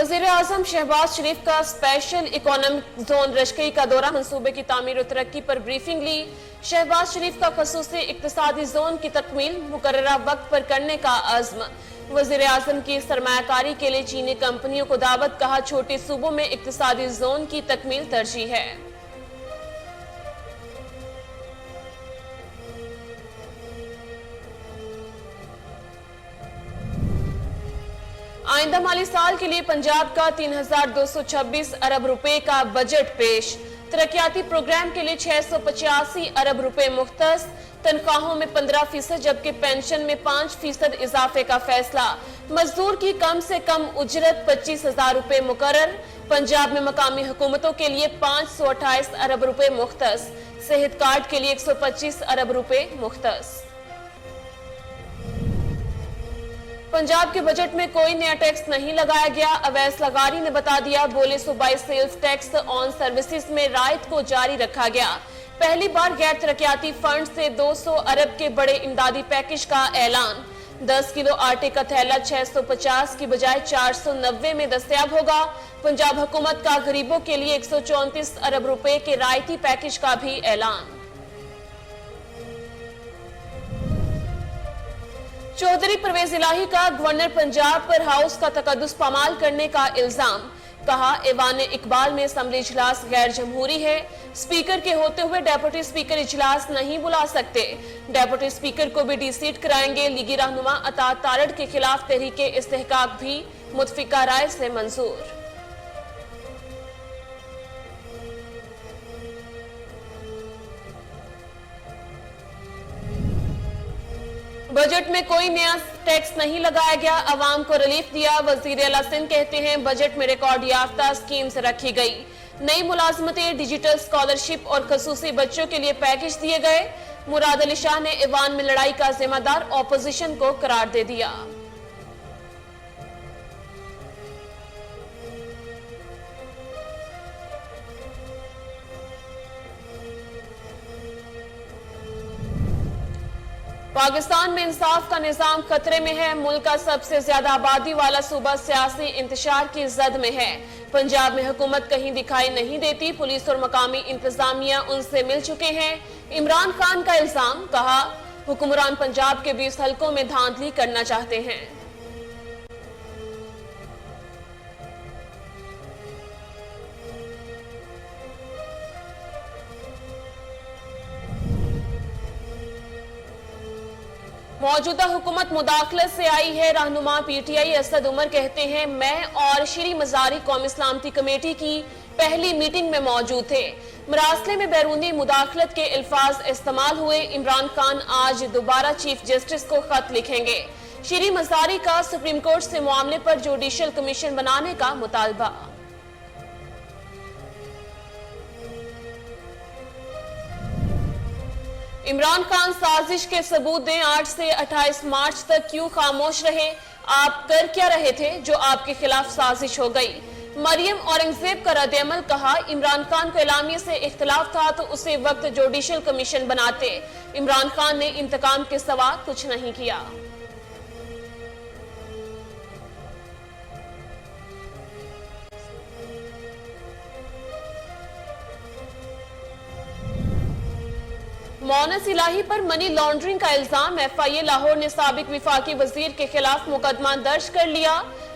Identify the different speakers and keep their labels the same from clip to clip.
Speaker 1: वज़ीर आज़म शहबाज शरीफ का special economic zone रशकई का दौरा, मंसूबे की तामीर और तरक्की पर ब्रीफिंग ली। शहबाज शरीफ का खसूसी इक्तिसादी जोन की तकमील मुकर्ररा वक्त पर करने का अज़्म। वज़ीर आज़म की सरमायाकारी के लिए चीनी कंपनियों को दावत, कहा छोटे सूबों में इक्तिसादी जोन की तकमील तरजीह है। आइंदा माली साल के लिए पंजाब का 3,226 अरब रुपए का बजट पेश। तरक्याती प्रोग्राम के लिए 685 अरब रुपए मुख्तस। तनख्वाहों में 15%, जबकि पेंशन में 5% इजाफे का फैसला। मजदूर की कम से कम उजरत 25,000 रुपए मुकर्रर। पंजाब में मकामी हुकूमतों के लिए 528 अरब रुपए मुख्तस। सेहत कार्ड के लिए 125 अरब रुपए मुख्तस। पंजाब के बजट में कोई नया टैक्स नहीं लगाया गया। अवैस लगारी ने बता दिया, बोले सूबाई सेल्स टैक्स ऑन सर्विसेज में रायत को जारी रखा गया। पहली बार गैर तरक्याती फंड से 200 अरब के बड़े इमदादी पैकेज का ऐलान। 10 किलो आटे का थैला 650 की बजाय 490 में दस्तयाब होगा। पंजाब हुकूमत का गरीबों के लिए 134 अरब रुपए के रायती पैकेज का भी ऐलान। चौधरी परवेज इलाही का गवर्नर पंजाब पर हाउस का तकद्दुस पामाल करने का इल्जाम। कहा, ऐवान इकबाल में असम्बली इजलास गैर जमहूरी है। स्पीकर के होते हुए डेप्यूटी स्पीकर इजलास नहीं बुला सकते। डेप्यूटी स्पीकर को भी डीसीट कराएंगे। लीगी रहनुमा अता तारड़ के खिलाफ तहरीके इस्तेहकाक भी मुतफिका राय से मंजूर। बजट में कोई नया टैक्स नहीं लगाया गया, अवाम को रिलीफ दिया। वजीर आला सिंध कहते हैं, बजट में रिकॉर्ड याफ्ता स्कीम्स रखी गई। नई मुलाजमतें, डिजिटल स्कॉलरशिप और खसूसी बच्चों के लिए पैकेज दिए गए। मुराद अली शाह ने ईवान में लड़ाई का जिम्मेदार ऑपोजिशन को करार दे दिया। पाकिस्तान में इंसाफ का निजाम खतरे में है। मुल्क का सबसे ज्यादा आबादी वाला सूबा सियासी इंतशार की जद में है। पंजाब में हुकूमत कहीं दिखाई नहीं देती। पुलिस और मकामी इंतजामिया उनसे मिल चुके हैं। इमरान खान का इल्जाम, कहा हुक्मरान पंजाब के 20 हलकों में धांधली करना चाहते हैं। मौजूदा हुकूमत मुदाखलत से आई है। रहनुमा पीटीआई असद उमर कहते हैं, मैं और श्री मजारी कौमी सलामती कमेटी की पहली मीटिंग में मौजूद थे। मरासले में बैरूनी मुदाखलत के अल्फाज इस्तेमाल हुए। इमरान खान आज दोबारा चीफ जस्टिस को खत लिखेंगे। श्री मजारी का सुप्रीम कोर्ट से मामले पर जुडिशियल कमीशन बनाने का मुतालबा। इमरान खान साजिश के सबूत दें। 8 से 28 मार्च तक क्यों खामोश रहे? आप कर क्या रहे थे जो आपके खिलाफ साजिश हो गई? मरियम औरंगजेब का रद्द-ए-अमल, कहा इमरान खान को एलामिया से इख्तिलाफ था तो उसी वक्त जुडिशियल कमीशन बनाते। इमरान खान ने इंतकाम के सिवा कुछ नहीं किया। मोनस इलाही पर मनी लॉन्ड्रिंग का इल्जाम। एफआईए लाहौर ने साबिक विफाकी वजीर के खिलाफ मुकदमा दर्ज कर लिया।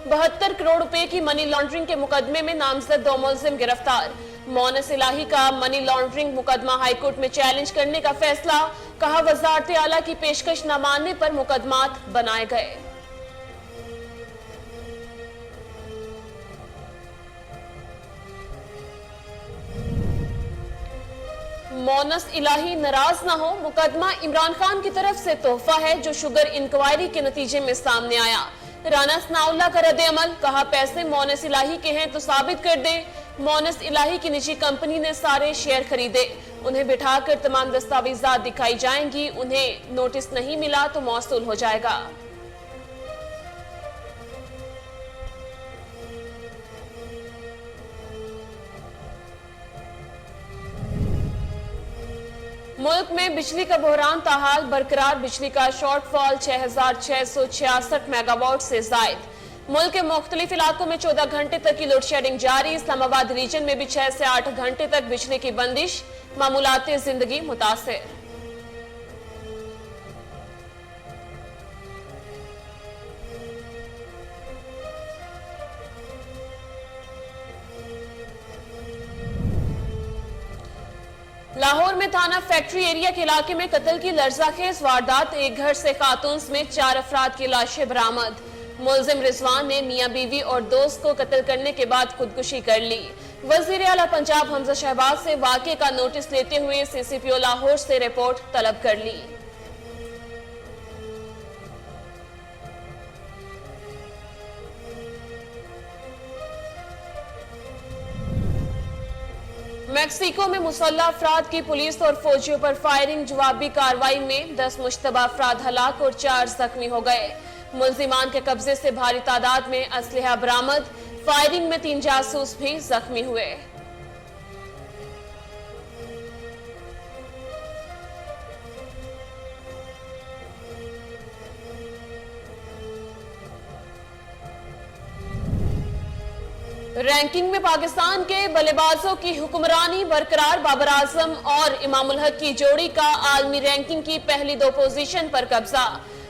Speaker 1: 72 करोड़ रुपए की मनी लॉन्ड्रिंग के मुकदमे में नामजद 2 मुलजिम गिरफ्तार। मोनस इलाही का मनी लॉन्ड्रिंग मुकदमा हाईकोर्ट में चैलेंज करने का फैसला। कहा, वजारत आला की पेशकश न मानने पर मुकदमात बनाए गए। मोनस इलाही नाराज न हो, मुकदमा इमरान खान की तरफ से तोहफा है जो शुगर इंक्वायरी के नतीजे में सामने आया। राना सनाउल्लाह का रद्द-ए-अमल, कहा पैसे मोनस इलाही के हैं तो साबित कर दे। मोनस इलाही की निजी कंपनी ने सारे शेयर खरीदे। उन्हें बिठाकर तमाम दस्तावेजात दिखाई जाएंगी। उन्हें नोटिस नहीं मिला तो मौसूल हो जाएगा। मुल्क में बिजली का बहरान ताहाल बरकरार। बिजली का शॉर्टफॉल 6,666 मेगावाट से जायद। मुल्क के मुख्तलिफ इलाकों में 14 घंटे तक की लोड शेडिंग जारी। इस्लामाबाद रीजन में भी 6 से 8 घंटे तक बिजली की बंदिश, मामूलाती जिंदगी मुतासिर। लाहौर में थाना फैक्ट्री एरिया के इलाके में कत्ल की लर्जाखेज वारदात। एक घर से खातून समेत 4 अफराद की लाशें बरामद। मुलजिम रिजवान ने मियां बीवी और दोस्त को कत्ल करने के बाद खुदकुशी कर ली। वजीर आला पंजाब हमजा शहबाज से वाक़े का नोटिस लेते हुए CCPO लाहौर से रिपोर्ट तलब कर ली। मैक्सिको में मुसल्लह अफराद की पुलिस और फौजियों पर फायरिंग। जवाबी कार्रवाई में 10 मुश्तबा अफराद हलाक और 4 जख्मी हो गए। मुलजिमान के कब्जे से भारी तादाद में असलहा बरामद। फायरिंग में 3 जासूस भी जख्मी हुए। रैंकिंग में पाकिस्तान के बल्लेबाजों की हुक्मरानी बरकरार। बाबर आजम और इमामुल हक की जोड़ी का आलमी रैंकिंग की पहली 2 पोजीशन पर कब्जा।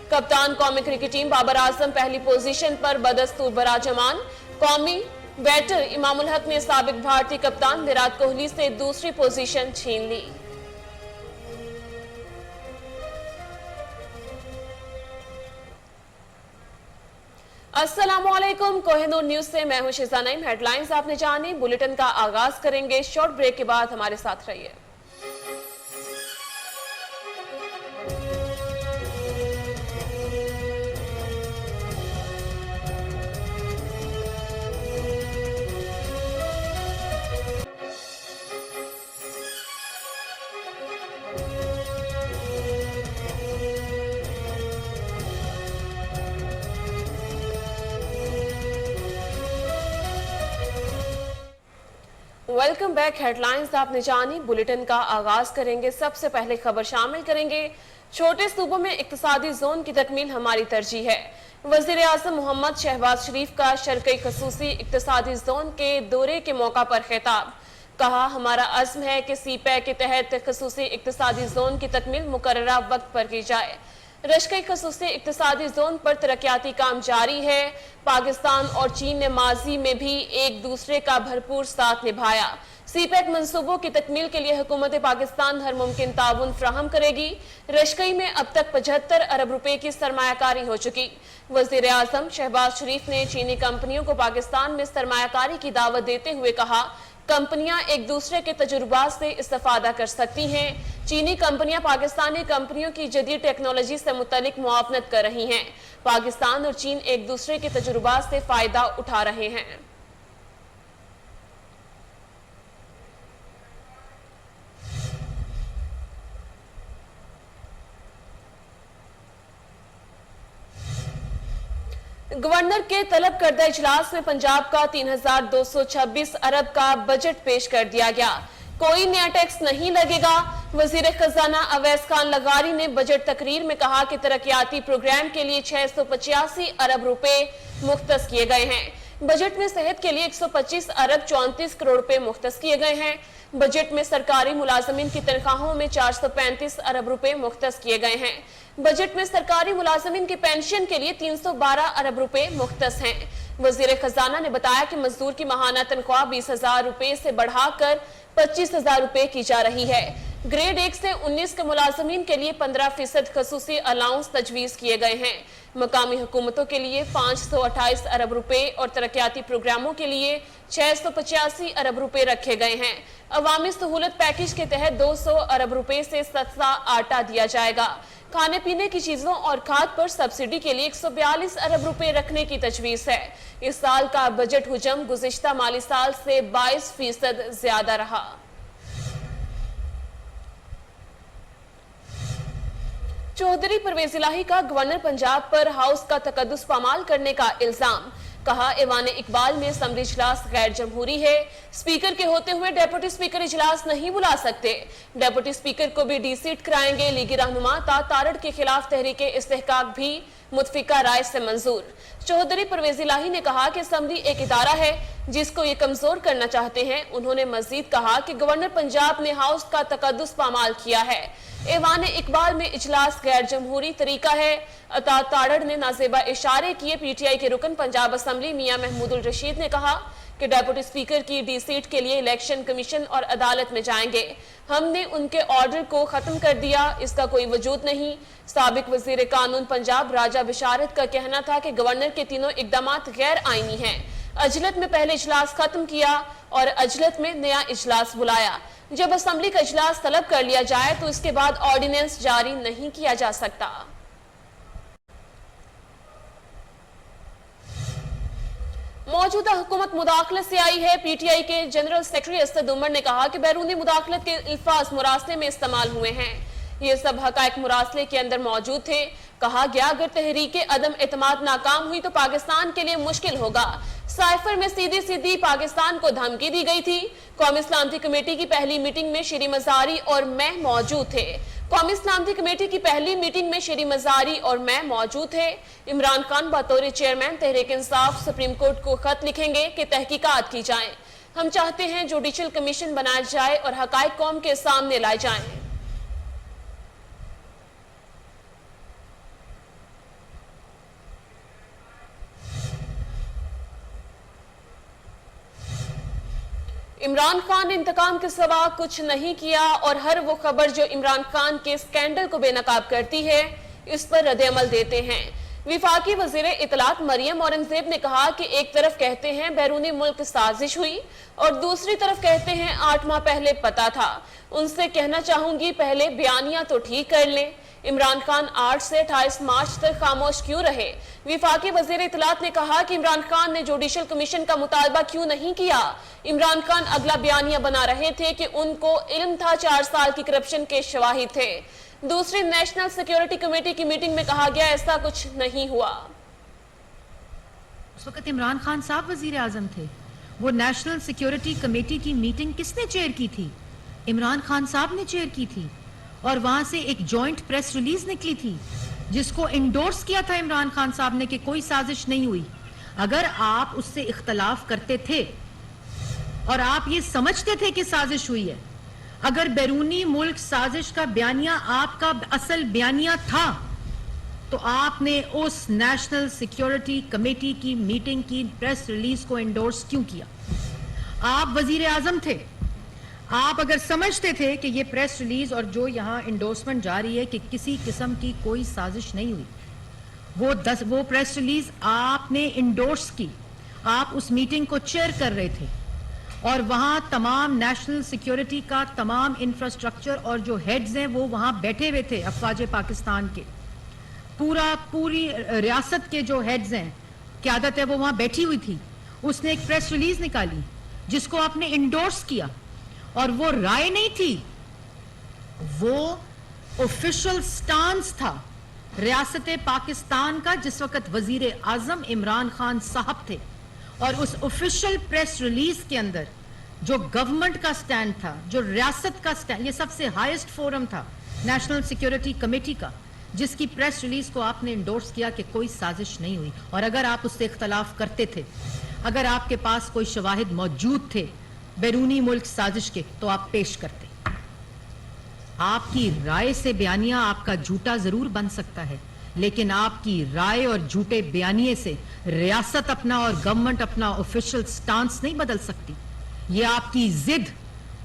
Speaker 1: कप्तान कौमी क्रिकेट टीम बाबर आजम पहली पोजीशन पर बदस्तूर बराजमान। कौमी बैटर इमामुल हक ने साबिक भारतीय कप्तान विराट कोहली से दूसरी पोजीशन छीन ली। अस्सलामुअलैकुम, कोहिनूर न्यूज से मैं हूं शिजा नईम। हेडलाइंस आपने जानी, बुलेटिन का आगाज करेंगे शॉर्ट ब्रेक के बाद। हमारे साथ रहिए। Welcome back. हेडलाइंस आपने जानी, बुलेटिन का आगाज करेंगे। सबसे पहले खबर शामिल करेंगे, छोटे सूबों में इक्तिसादी जोन की तकमील हमारी तरजीह है। वजीर आज़म मोहम्मद शहबाज शरीफ का शर्क़ी खसूसी इक्तिसादी जोन के दौरे के मौका पर खिताब। कहा, हमारा अज़्म है कि CPEC के तहत खसूसी इक्तिसादी जोन की तकमील मुकर्ररा वक्त पर की जाए। रश्कई खसूसी इक्तिसादी जोन पर तरक्याती काम जारी है। पाकिस्तान और चीन ने माजी में भी एक दूसरे का भरपूर साथ निभाया। CPEC मंसूबों की तकमील के लिए हुकूमत पाकिस्तान हर मुमकिन ताउन फ्राहम करेगी। रश्कई में अब तक 75 अरब रुपए की सरमायाकारी हो चुकी। वजीर आजम शहबाज शरीफ ने चीनी कंपनियों को पाकिस्तान में सरमायाकारी की दावत देते हुए कहा, कंपनियां एक दूसरे के तजुर्बात से इस्तेफादा कर सकती हैं। चीनी कंपनियां पाकिस्तानी कंपनियों की जदीद टेक्नोलॉजी से मुतल्लिक मुआवनत कर रही हैं। पाकिस्तान और चीन एक दूसरे के तजुर्बात से फायदा उठा रहे हैं। गवर्नर के तलब करदा इजलास में पंजाब का 3226 अरब का बजट पेश कर दिया गया। कोई नया टैक्स नहीं लगेगा। वजीर खजाना अवैस खान लगारी ने बजट तकरीर में कहा कि तरक्याती प्रोग्राम के लिए 685 अरब रुपए मुख्तस किए गए हैं। बजट में सेहत के लिए 125 अरब 34 करोड़ रुपए मुख्तस किए गए हैं। बजट में सरकारी मुलाजमीन की तनख्वाहों में 435 अरब रुपए मुख्तस किए गए हैं। बजट में सरकारी मुलाजमीन की पेंशन के लिए 312 अरब रुपए मुख्तस हैं। वजीर खजाना ने बताया कि मजदूर की माहाना तनख्वाह 20,000 रुपए से बढ़ाकर 25,000 रुपए की जा रही है। ग्रेड 1 से 19 के मुलाजमीन के लिए 15% खसूसी अलाउंस तजवीज किए गए हैं। मकामी हुकूमतों के लिए 528 अरब रुपए और तरक्याती प्रोग्रामों के लिए 685 अरब रुपए रखे गए हैं। अवामी सहूलत पैकेज के तहत 200 अरब रुपए से सस्ता आटा दिया जाएगा। खाने पीने की चीजों और खाद पर सब्सिडी के लिए 142 अरब रुपए रखने की तजवीज है। इस साल का बजट हुजम गुज़िश्ता माली साल से 22% ज्यादा रहा। चौधरी परवेज इलाही का गवर्नर पंजाब पर हाउस का तकद्दुस पामाल करने का इल्जाम। कहा, ऐवान इकबाल में असम्बली इजलास गैर जमहूरी है। स्पीकर के होते हुए डेप्यूटी स्पीकर इजलास नहीं बुला सकते। डेप्यूटी स्पीकर को भी डीसीट कराएंगे। लीगी रहनुमा तारड़ के खिलाफ तहरीक इस्तेहकाक भी मुतफिका राय से मंजूर। चौधरी परवेज इलाही ने कहा कि असेंबली एक इदारा है जिसको ये कमजोर करना चाहते हैं। उन्होंने मजीद कहा कि गवर्नर पंजाब ने हाउस का तकद्दुस पामाल किया है। ऐवान इकबाल में इजलास गैर जमहूरी तरीका है। अता ताड़ड़ ने नाजेबा इशारे किए। पीटीआई के रुकन पंजाब असेंबली मियां महमूदुल रशीद ने कहा कि डेप्यूटी स्पीकर की डी सीट के लिए इलेक्शन कमीशन और अदालत में जाएंगे। हमने उनके ऑर्डर को खत्म कर दिया, इसका कोई वजूद नहीं। साबिक वजीर कानून पंजाब राजा बिशारत का कहना था कि गवर्नर के तीनों इकदामात गैर आईनी हैं। अजलत में पहले इजलास खत्म किया और अजलत में नया इजलास बुलाया। जब असेंबली का इजलास तलब कर लिया जाए तो इसके बाद ऑर्डिनेंस जारी नहीं किया जा सकता। मौजूदा हुकूमत मुदाखलत से आई है। पीटीआई के जनरल सेक्रेटरी असद उमर ने कहा कि बैरूनी मुदाखलत के अल्फाज मुरासले में इस्तेमाल हुए हैं। ये सब हकायक मुरासले के अंदर मौजूद थे। कहा गया अगर तहरीक अदम एतमाद नाकाम हुई तो पाकिस्तान के लिए मुश्किल होगा। साइफर में सीधी सीधी पाकिस्तान को धमकी दी गई थी। कौमी सलामती कमेटी की पहली मीटिंग में श्री मजारी और मैं मौजूद थे। कौमी सलामती कमेटी की पहली मीटिंग में श्री मजारी और मैं मौजूद थे। इमरान खान बतौर chairman Tehreek Insaf supreme court को खत लिखेंगे कि तहकीकात की जाए। हम चाहते हैं जुडिशल कमीशन बनाया जाए और हकायक कौम के सामने लाए जाएं। इमरान खान ने इंतकाम के सिवा कुछ नहीं किया और हर वो खबर जो इमरान खान के स्कैंडल को बेनकाब करती है इस पर रद्द-ए-अमल देते हैं। विफाकी वजीर इतलात मरियम औरंगजेब ने कहा कि एक तरफ कहते हैं बैरूनी मुल्क साजिश हुई और दूसरी तरफ कहते हैं 8 माह पहले पता था। उनसे कहना चाहूंगी पहले बयानिया तो ठीक कर लें। इमरान खान 8 से 28 मार्च तक खामोश क्यों रहे? विफाकी वजीर इतलात ने कहा कि इमरान खान ने जुडिशल कमीशन का मुतालबा क्यों नहीं किया। इमरान खान अगला बयानिया बना रहे थे कि उनको इल्म था 4 साल की करप्शन के शवाहिद थे। दूसरी नेशनल सिक्योरिटी कमेटी की मीटिंग में कहा गया ऐसा कुछ नहीं हुआ।
Speaker 2: उस वक्त इमरान खान साहब वजीर आजम थे। वो नेशनल सिक्योरिटी कमेटी की मीटिंग किसने चेयर की थी? इमरान खान साहब ने चेयर की थी और वहां से एक जॉइंट प्रेस रिलीज निकली थी जिसको इंडोर्स किया था इमरान खान साहब ने कि कोई साजिश नहीं हुई। अगर आप उससे इख्तलाफ करते थे और आप ये समझते थे कि साजिश हुई है, अगर बैरूनी मुल्क साजिश का बयानिया आपका असल बयानिया था तो आपने उस नेशनल सिक्योरिटी कमेटी की मीटिंग की प्रेस रिलीज को इंडोर्स क्यों किया? आप वजीर आजम थे। आप अगर समझते थे कि ये प्रेस रिलीज और जो यहाँ इंडोर्समेंट जारी है कि किसी किस्म की कोई साजिश नहीं हुई, वो प्रेस रिलीज आपने इंडोर्स की। आप उस मीटिंग को चेयर कर रहे थे और वहां तमाम नेशनल सिक्योरिटी का तमाम इंफ्रास्ट्रक्चर और जो हेड्स हैं वो वहां बैठे हुए थे। अफवाज पाकिस्तान के पूरी रियासत के जो हेड्स हैं, क़यादत है, वो वहां बैठी हुई थी। उसने एक प्रेस रिलीज निकाली जिसको आपने इंडोर्स किया और वो राय नहीं थी, वो ऑफिशियल स्टांस था रियासत पाकिस्तान का जिस वक्त वजीर आजम इमरान खान साहब थे। और उस ऑफिशियल प्रेस रिलीज के अंदर जो गवर्नमेंट का स्टैंड था, जो रियासत का स्टैंड, ये सबसे हाईएस्ट फोरम था नेशनल सिक्योरिटी कमेटी का, जिसकी प्रेस रिलीज को आपने इंडोर्स किया कि कोई साजिश नहीं हुई। और अगर आप उससे इख्तलाफ करते थे, अगर आपके पास कोई शवाहिद मौजूद थे बैरूनी मुल्क साजिश के, तो आप पेश करते। आपकी राय से बयानिया आपका झूठा जरूर बन सकता है, लेकिन आपकी राय और झूठे बयानिए से रियासत अपना और गवर्नमेंट अपना ऑफिशियल स्टांस नहीं बदल सकती। ये आपकी जिद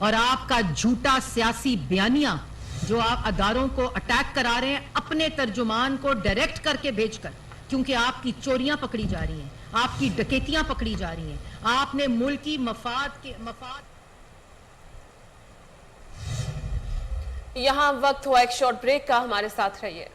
Speaker 2: और आपका झूठा सियासी बयानिया जो आप अदारों को अटैक करा रहे हैं अपने तर्जुमान को डायरेक्ट करके भेजकर, क्योंकि आपकी चोरियां पकड़ी जा रही हैं, आपकी डकैतियां पकड़ी जा रही हैं, आपने मुल्की मफाद
Speaker 1: यहां वक्त हुआ एक शॉर्ट ब्रेक का, हमारे साथ रहिए।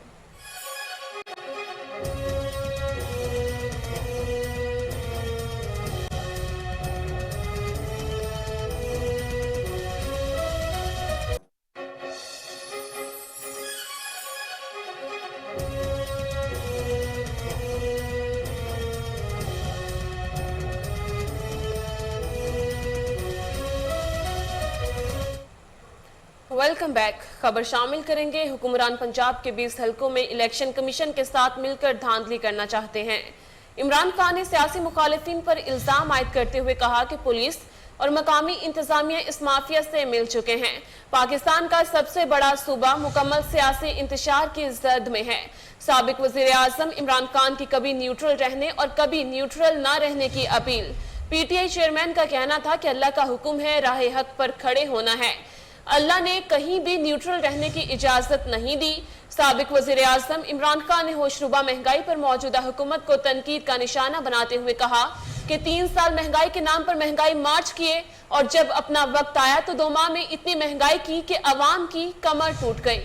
Speaker 1: Welcome back. खबर शामिल करेंगे, हुक्मरान पंजाब के 20 हलकों में इलेक्शन कमीशन के साथ मिलकर धांधली करना चाहते हैं। इमरान खान ने सियासी मुखालिफिन पर इल्जाम आयद करते हुए कहा कि पुलिस और मकामी इंतजामिया इस माफिया से मिल चुके हैं। पाकिस्तान का सबसे बड़ा सूबा मुकम्मल सियासी इंतशार की जद में है। साबिक वजीर आजम इमरान खान की कभी न्यूट्रल रहने और कभी न्यूट्रल न रहने की अपील। पीटीआई चेयरमैन का कहना था कि अल्लाह का हुक्म है, राह हक पर खड़े होना है, अल्लाह ने कहीं भी न्यूट्रल रहने की इजाजत नहीं दी। साबिक वजीर आजम इमरान खान ने होशरुबा महंगाई पर मौजूदा हुकूमत को तनकीद का निशाना बनाते हुए कहा कि 3 साल महंगाई के नाम पर महंगाई मार्च किए और जब अपना वक्त आया तो 2 माह में इतनी महंगाई की कि अवाम की कमर टूट गई।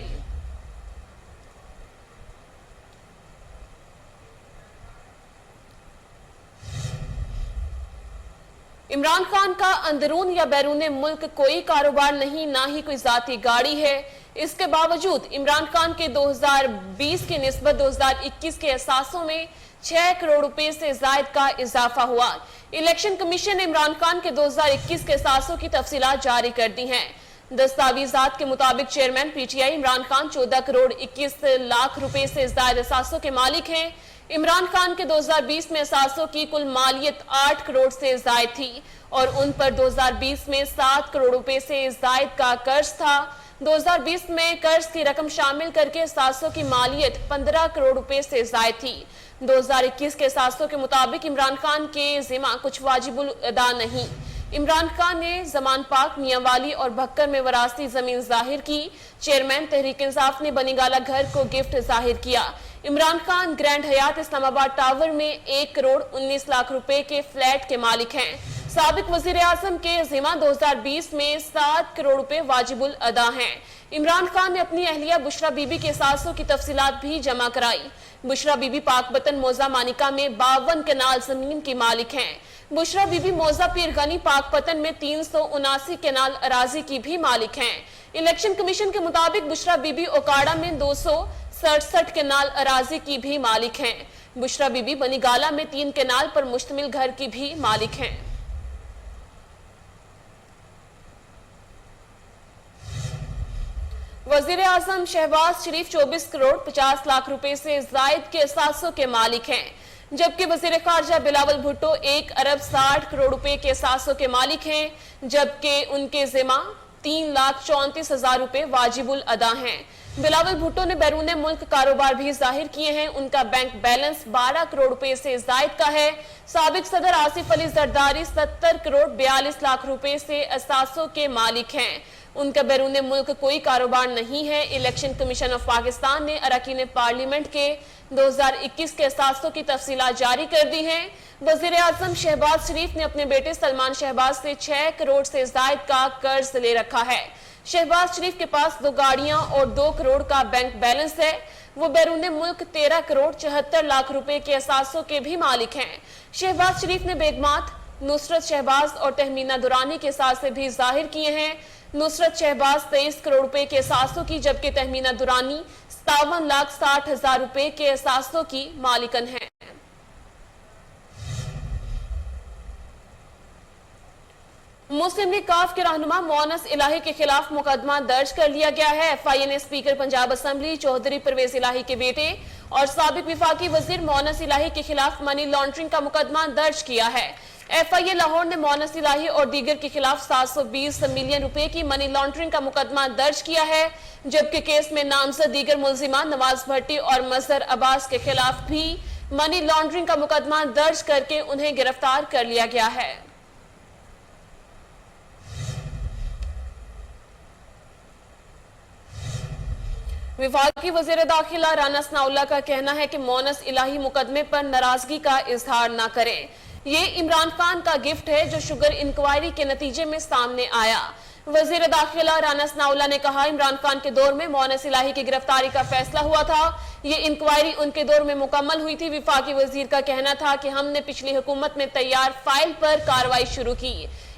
Speaker 1: इमरान खान का अंदरून या बैरून मुल्क कोई कारोबार नहीं, ना ही कोई जाती गाड़ी है। इसके बावजूद इमरान खान के 2020 की निस्बत 2021 के एहसासों में 6 करोड़ रुपए से जायद का इजाफा हुआ। इलेक्शन कमीशन ने इमरान खान के 2021 के एहसासों की तफसीलात जारी कर दी हैं। दस्तावेजात के मुताबिक चेयरमैन पीटीआई इमरान खान 14 करोड़ 21 लाख रुपए से ज्यादा एहसासों के मालिक हैं। इमरान खान के 2020 में एहसासों की कुल मालियत 8 करोड़ से जायद थी और उन पर 2020 में 7 करोड़ रुपए से जायद का कर्ज था। 2020 में कर्ज की रकम शामिल करके एहसासों की मालियत 15 करोड़ रुपए से जायद थी। 2021 के एहसासों के मुताबिक इमरान खान के जिम्मा कुछ वाजिबुल अदा नहीं। इमरान खान ने जमान पाक, मियांवाली और भक्कर में वरासती जमीन जाहिर की। चेयरमैन तहरीक इंसाफ ने बनीगाला घर को गिफ्ट जाहिर किया। इमरान खान ग्रैंड हयात इस्लामाबाद टावर में 1 करोड़ 19 लाख रुपए के फ्लैट के मालिक हैं। साबिक वजीर आजम के जिम्मा 2020 में 7 करोड़ रुपए वाजिबुल अदा हैं। इमरान खान ने अपनी अहलिया बुशरा बीबी के एहसासों की तफसीलात भी जमा कराई। बुशरा बीबी पाकबतन मौजा मानिका में 52 कनाल जमीन की मालिक हैं। बुशरा बीबी मौजा पीर गनी पाकपतन में 379 कनाल अराजी की भी मालिक हैं। इलेक्शन कमीशन के मुताबिक बुशरा बीबी ओकाड़ा में 267 कनाल अराजी की भी मालिक हैं। बुशरा बीबी बनीगाला में 3 कनाल पर मुश्तमिल घर की भी मालिक हैं। वजीर आजम शहबाज शरीफ 24 करोड़ 50 लाख रुपए से जायद के एहसासों के मालिक हैं, जबकि वजीर खारजा बिलावल भुट्टो 1 अरब 60 करोड़ रुपए के एहसासों के मालिक हैं, जबकि उनके जिम्मा 3,34,000 रुपए वाजिबुल अदा हैं। बिलावल भुट्टो ने बैरून मुल्क कारोबार भी जाहिर किए हैं। उनका बैंक बैलेंस 12 करोड़ रुपए से जायद का है। साबिक सदर आसिफ अली जरदारी 70 करोड़ 42 लाख रुपए से एहसासों के मालिक हैं। उनका बैरून मुल्क कोई कारोबार नहीं है। इलेक्शन कमीशन ऑफ पाकिस्तान ने अरकान पार्लियामेंट के 2021 के एहसासों की तफसीलात जारी कर दी हैं। वजीर आजम शहबाज शरीफ ने अपने बेटे सलमान शहबाज से 6 करोड़ से जायद का कर्ज ले रखा है। शहबाज शरीफ के पास 2 गाड़ियां और 2 करोड़ का बैंक बैलेंस है। वो बैरून मुल्क 13 करोड़ 74 लाख रुपए के एहसासों के भी मालिक हैं। शहबाज शरीफ ने बेगमात नुसरत शहबाज और तहमीना दुरानी के एहसास भी जाहिर किए हैं। नुसरत शहबाज 23 करोड़ रुपए के एहसासों की, जबकि तहमीना दुरानी 57,60,000 रुपए के एहसासों की मालिकन है। मुस्लिम लीग काफ के रहनुमा मोनस इलाही के खिलाफ मुकदमा दर्ज कर लिया गया है। एफआईए ने स्पीकर पंजाब असेंबली चौधरी परवेज इलाही के बेटे और साबिक विफाकी वजीर मोनस इलाही के खिलाफ मनी लॉन्ड्रिंग का मुकदमा दर्ज किया है। एफआईए लाहौर ने मोनस इलाही और दीगर के खिलाफ 720 मिलियन रुपए की मनी लॉन्ड्रिंग का मुकदमा दर्ज किया है, जबकि केस में नामजद दीगर मुलजिमान नवाज भट्टी और मजहर अब्बास के खिलाफ भी मनी लॉन्ड्रिंग का मुकदमा दर्ज करके उन्हें गिरफ्तार कर लिया गया है। विफाकी वजीर दाखिला राना सनाउल्लाह का कहना है कि मोनस इलाही मुकदमे पर नाराजगी का इजहार न करें। ये इमरान खान का गिफ्ट है जो शुगर इंक्वायरी के नतीजे में सामने आया। वजीर दाखिला राना सनाउल्लाह ने कहा, इमरान खान के दौर में मोनस इलाही की गिरफ्तारी का फैसला हुआ था। ये इंक्वायरी उनके दौर में मुकम्मल हुई थी। विफाकी वजीर का कहना था कि हमने पिछली हुकूमत में तैयार फाइल पर कार्रवाई शुरू की।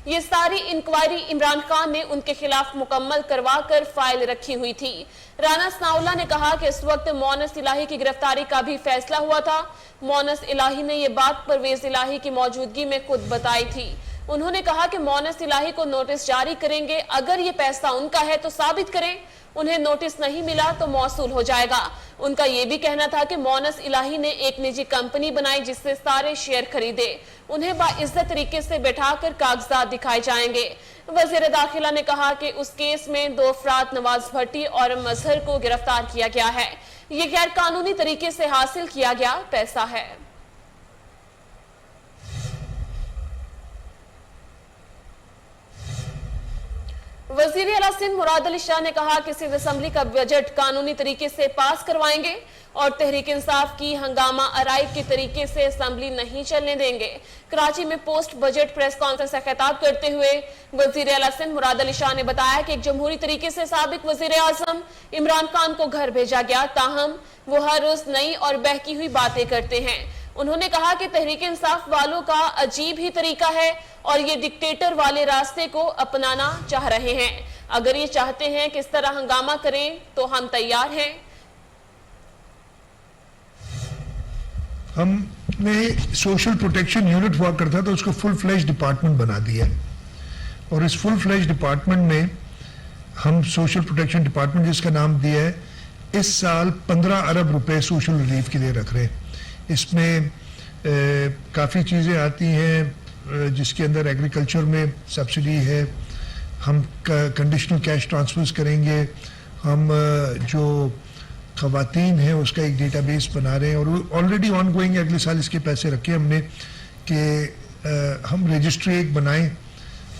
Speaker 1: ये सारी इंक्वायरी इमरान खान ने उनके खिलाफ मुकम्मल करवा कर फाइल रखी हुई थी। राना सनाउल्लाह ने कहा कि इस वक्त मोनस इलाही की गिरफ्तारी का भी फैसला हुआ था। मोनस इलाही ने यह बात परवेज इलाही की मौजूदगी में खुद बताई थी। انہوں نے کہا کہ مونس الہی کو نوٹس جاری کریں گے، اگر یہ پیسہ ان کا ہے تو ثابت کریں، انہیں نوٹس نہیں ملا تو موصول ہو جائے گا۔ ان کا یہ بھی کہنا تھا کہ مونس الہی نے ایک نجی کمپنی بنائی جس سے سارے شیئر خریدے، انہیں باعزت طریقے سے بیٹھا کر کاغذات دکھائے جائیں گے۔ وزیر داخلہ نے کہا کہ اس کیس میں 2 افراد نواز بھٹی اور مظہر کو گرفتار کیا گیا ہے، یہ غیر قانونی طریقے سے حاصل کیا گیا پیسہ ہے۔ وزیر اعلیٰ سندھ مراد علی شاہ نے کہا کہ سندھ اسمبلی کا بجٹ قانونی طریقے سے پاس کروائیں گے اور تحریک انصاف کی ہنگامہ آرائی کے طریقے سے اسمبلی نہیں چلنے دیں گے۔ کراچی میں پوسٹ بجٹ پریس کانفرنس سے خطاب کرتے ہوئے وزیر اعلیٰ سندھ مراد علی شاہ نے بتایا کہ ایک جمہوری طریقے سے سابق وزیر اعظم عمران خان کو گھر بھیجا گیا، تاہم وہ ہر روز نئی اور بہکی ہوئی باتیں کرتے ہیں۔ انہوں نے کہا کہ تحریک انصاف والوں کا عجیب ہی طریقہ ہے اور یہ ڈکٹیٹر والے راستے کو اپنانا چاہ رہے ہیں۔ اگر یہ چاہتے ہیں کہ اس طرح ہنگامہ کریں تو ہم تیار ہیں۔
Speaker 3: ہم نے سوشل پروٹیکشن یونٹ ہوا کرتا تھا، اس کو فل فلیج ڈپارٹمنٹ بنا دیا، اور اس فل فلیج ڈپارٹمنٹ میں ہم سوشل پروٹیکشن ڈپارٹمنٹ جس کا نام دیا ہے، اس سال 15 ارب روپے سوشل ریلیف کے لیے رکھ رہے ہیں۔ اس میں کافی چیزیں آتی ہیں جس کے اندر ایگریکلچر میں سبسڈی ہے، ہم کنڈیشنل کیش ٹرانسفرز کریں گے، ہم جو خواتین ہیں اس کا ایک ڈیٹا بیس بنا رہے ہیں، اور آلریڈی آن گوئنگ اگلے سال اس کے پیسے رکھے ہم نے کہ ہم رجسٹری ایک بنائیں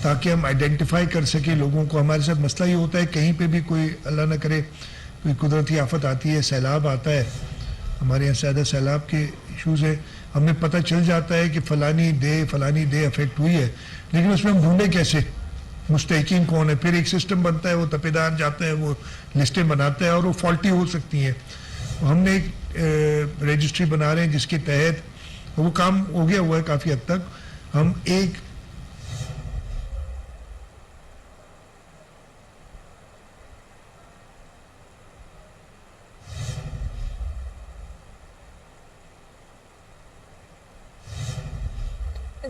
Speaker 3: تاکہ ہم آئیڈینٹیفائی کر سکیں لوگوں کو۔ ہمارے ساتھ مسئلہ یہ ہوتا ہے کہیں پہ بھی کوئی اللہ نہ کرے کوئی قدرتی آفت آتی ہے، سیلاب آتا ہے، ہمارے یہاں زیادہ سیلاب کے ایشوز ہیں، ہمیں پتہ چل جاتا ہے کہ فلانی دے افیکٹ ہوئی ہے، لیکن اس میں ہم ڈھونڈیں کیسے مستحقین کون ہے؟ پھر ایک سسٹم بنتا ہے، وہ تپیدار جاتا ہے، وہ لسٹیں بناتا ہے اور وہ فالٹی ہو سکتی ہیں۔ ہم نے ایک رجسٹری بنا رہے ہیں جس کے تحت وہ کام ہو گیا ہوا ہے کافی حد تک۔ ہم ایک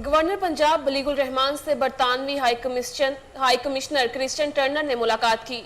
Speaker 1: گورنر پنجاب بلیغ الرحمان سے برطانوی ہائی کمشنر کرسٹن ٹرنر نے ملاقات کی۔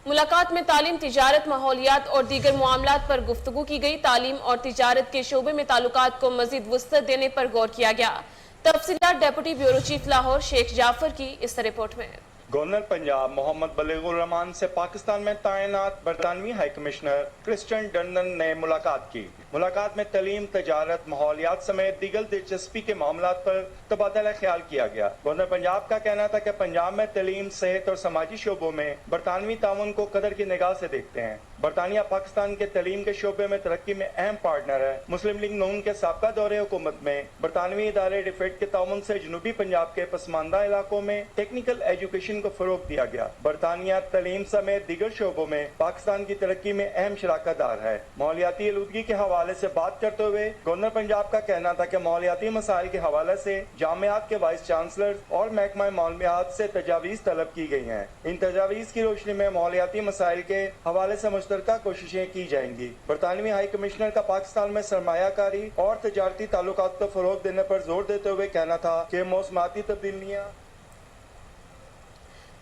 Speaker 1: ملاقات میں تعلیم، تجارت، ماحولیات اور دیگر معاملات پر گفتگو کی گئی۔ تعلیم اور تجارت کے شعبے میں تعلقات کو مزید وسعت دینے پر غور کیا گیا۔ تفصیلات ڈیپٹی بیورو چیف لاہور شیخ جعفر کی اس رپورٹ میں۔
Speaker 4: گورنر پنجاب محمد بلیغ الرحمان سے پاکستان میں تعینات برطانوی ہائی کمشنر کرسٹن ٹرنر نے ملاقات کی۔ ملاقات میں تعلیم، تجارت، ماحولیات سمیت دیگر دلچسپی کے معاملات پر تبادلہ خیال کیا گیا۔ گورنر پنجاب کا کہنا تھا کہ پنجاب میں تعلیم، صحت اور سماجی شعبوں میں برطانوی تعاون کو قدر کی نگاہ سے دیکھتے ہیں۔ برطانیہ پاکستان کے تعلیم کے شعبے میں ترقی میں اہم پارٹنر ہے۔ مسلم لیگ نون کے سابقہ دور حکومت میں برطانوی ادارے ڈیفیڈ کے تعاون سے جنوبی پنجاب کے پسماندہ علاقوں میں ٹیکنیکل ایجوکیشن کو فروغ دیا گیا۔ برطانیہ تعلیم سمیت دیگر شعبوں میں پاکستان کی ترقی میں اہم شراکت دار ہے۔ ماحولیاتی آلودگی کے حوالے سے بات کرتے ہوئے گورنر پنجاب کا کہنا تھا کہ ماحولیاتی مسائل کے حوالے سے جامعات کے وائس چانسلر اور محکمہ ماحولیات سے تجاویز طلب کی گئی ہیں۔ ان تجاویز کی روشنی میں ماحولیاتی مسائل کے حوالے سے مشترکہ کوششیں کی جائیں گی۔ برطانوی ہائی کمشنر کا پاکستان میں سرمایہ کاری اور تجارتی تعلقات کو فروغ دینے پر زور دیتے ہوئے کہنا تھا کہ موسمیاتی تبدیلیاں۔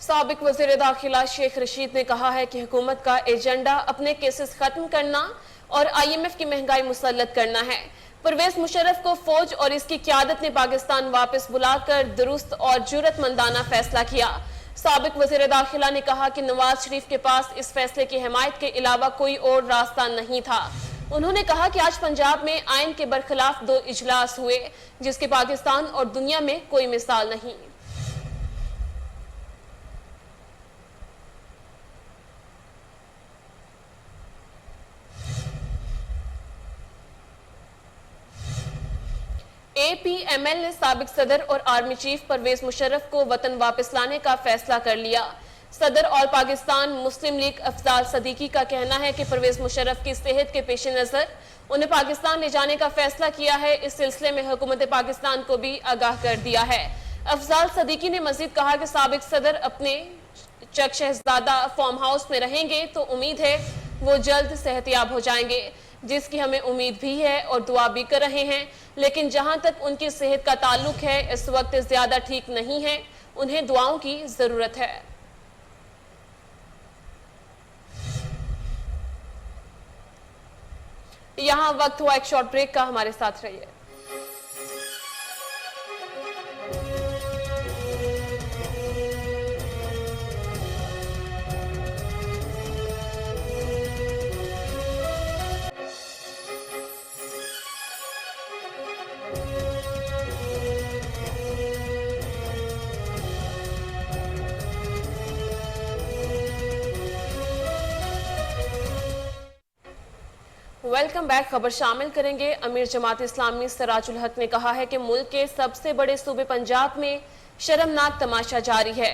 Speaker 1: سابق وزیر داخلہ شیخ رشید نے کہا ہے کہ حکومت کا ایجنڈا اپنے کیسز ختم کرنا اور IMF کی مہنگائی مسلط کرنا ہے۔ پرویز مشرف کو فوج اور اس کی قیادت نے پاکستان واپس بلا کر درست اور جرأت مندانہ فیصلہ کیا۔ سابق وزیر داخلہ نے کہا کہ نواز شریف کے پاس اس فیصلے کی حمایت کے علاوہ کوئی اور راستہ نہیں تھا۔ انہوں نے کہا کہ آج پنجاب میں آئین کے برخلاف 2 اجلاس ہوئے جس کی پاکستان اور دنیا میں کوئی مثال نہیں۔ APML نے سابق صدر اور آرمی چیف پرویز مشرف کو وطن واپس لانے کا فیصلہ کر لیا۔ صدر اور پاکستان مسلم لیگ افضال صدیقی کا کہنا ہے کہ پرویز مشرف کی صحت کے پیش نظر انہیں پاکستان لے جانے کا فیصلہ کیا ہے۔ اس سلسلے میں حکومت پاکستان کو بھی آگاہ کر دیا ہے۔ افضال صدیقی نے مزید کہا کہ سابق صدر اپنے چک شہزادہ فارم ہاؤس میں رہیں گے تو امید ہے وہ جلد صحتیاب ہو جائیں گے۔ جس کی ہمیں امید بھی ہے اور دعا بھی کر رہے ہیں، لیکن جہاں تک ان کی صحت کا تعلق ہے اس وقت زیادہ ٹھیک نہیں ہے، انہیں دعاؤں کی ضرورت ہے۔ یہاں وقت ہوا ایک شارٹ بریک کا، ہمارے ساتھ رہیے۔ Welcome back. خبر شامل کریں گے۔ امیر جماعت اسلامی سراج الحق نے کہا ہے کہ ملک کے سب سے بڑے صوبے پنجاب میں شرمناک تماشا جاری ہے۔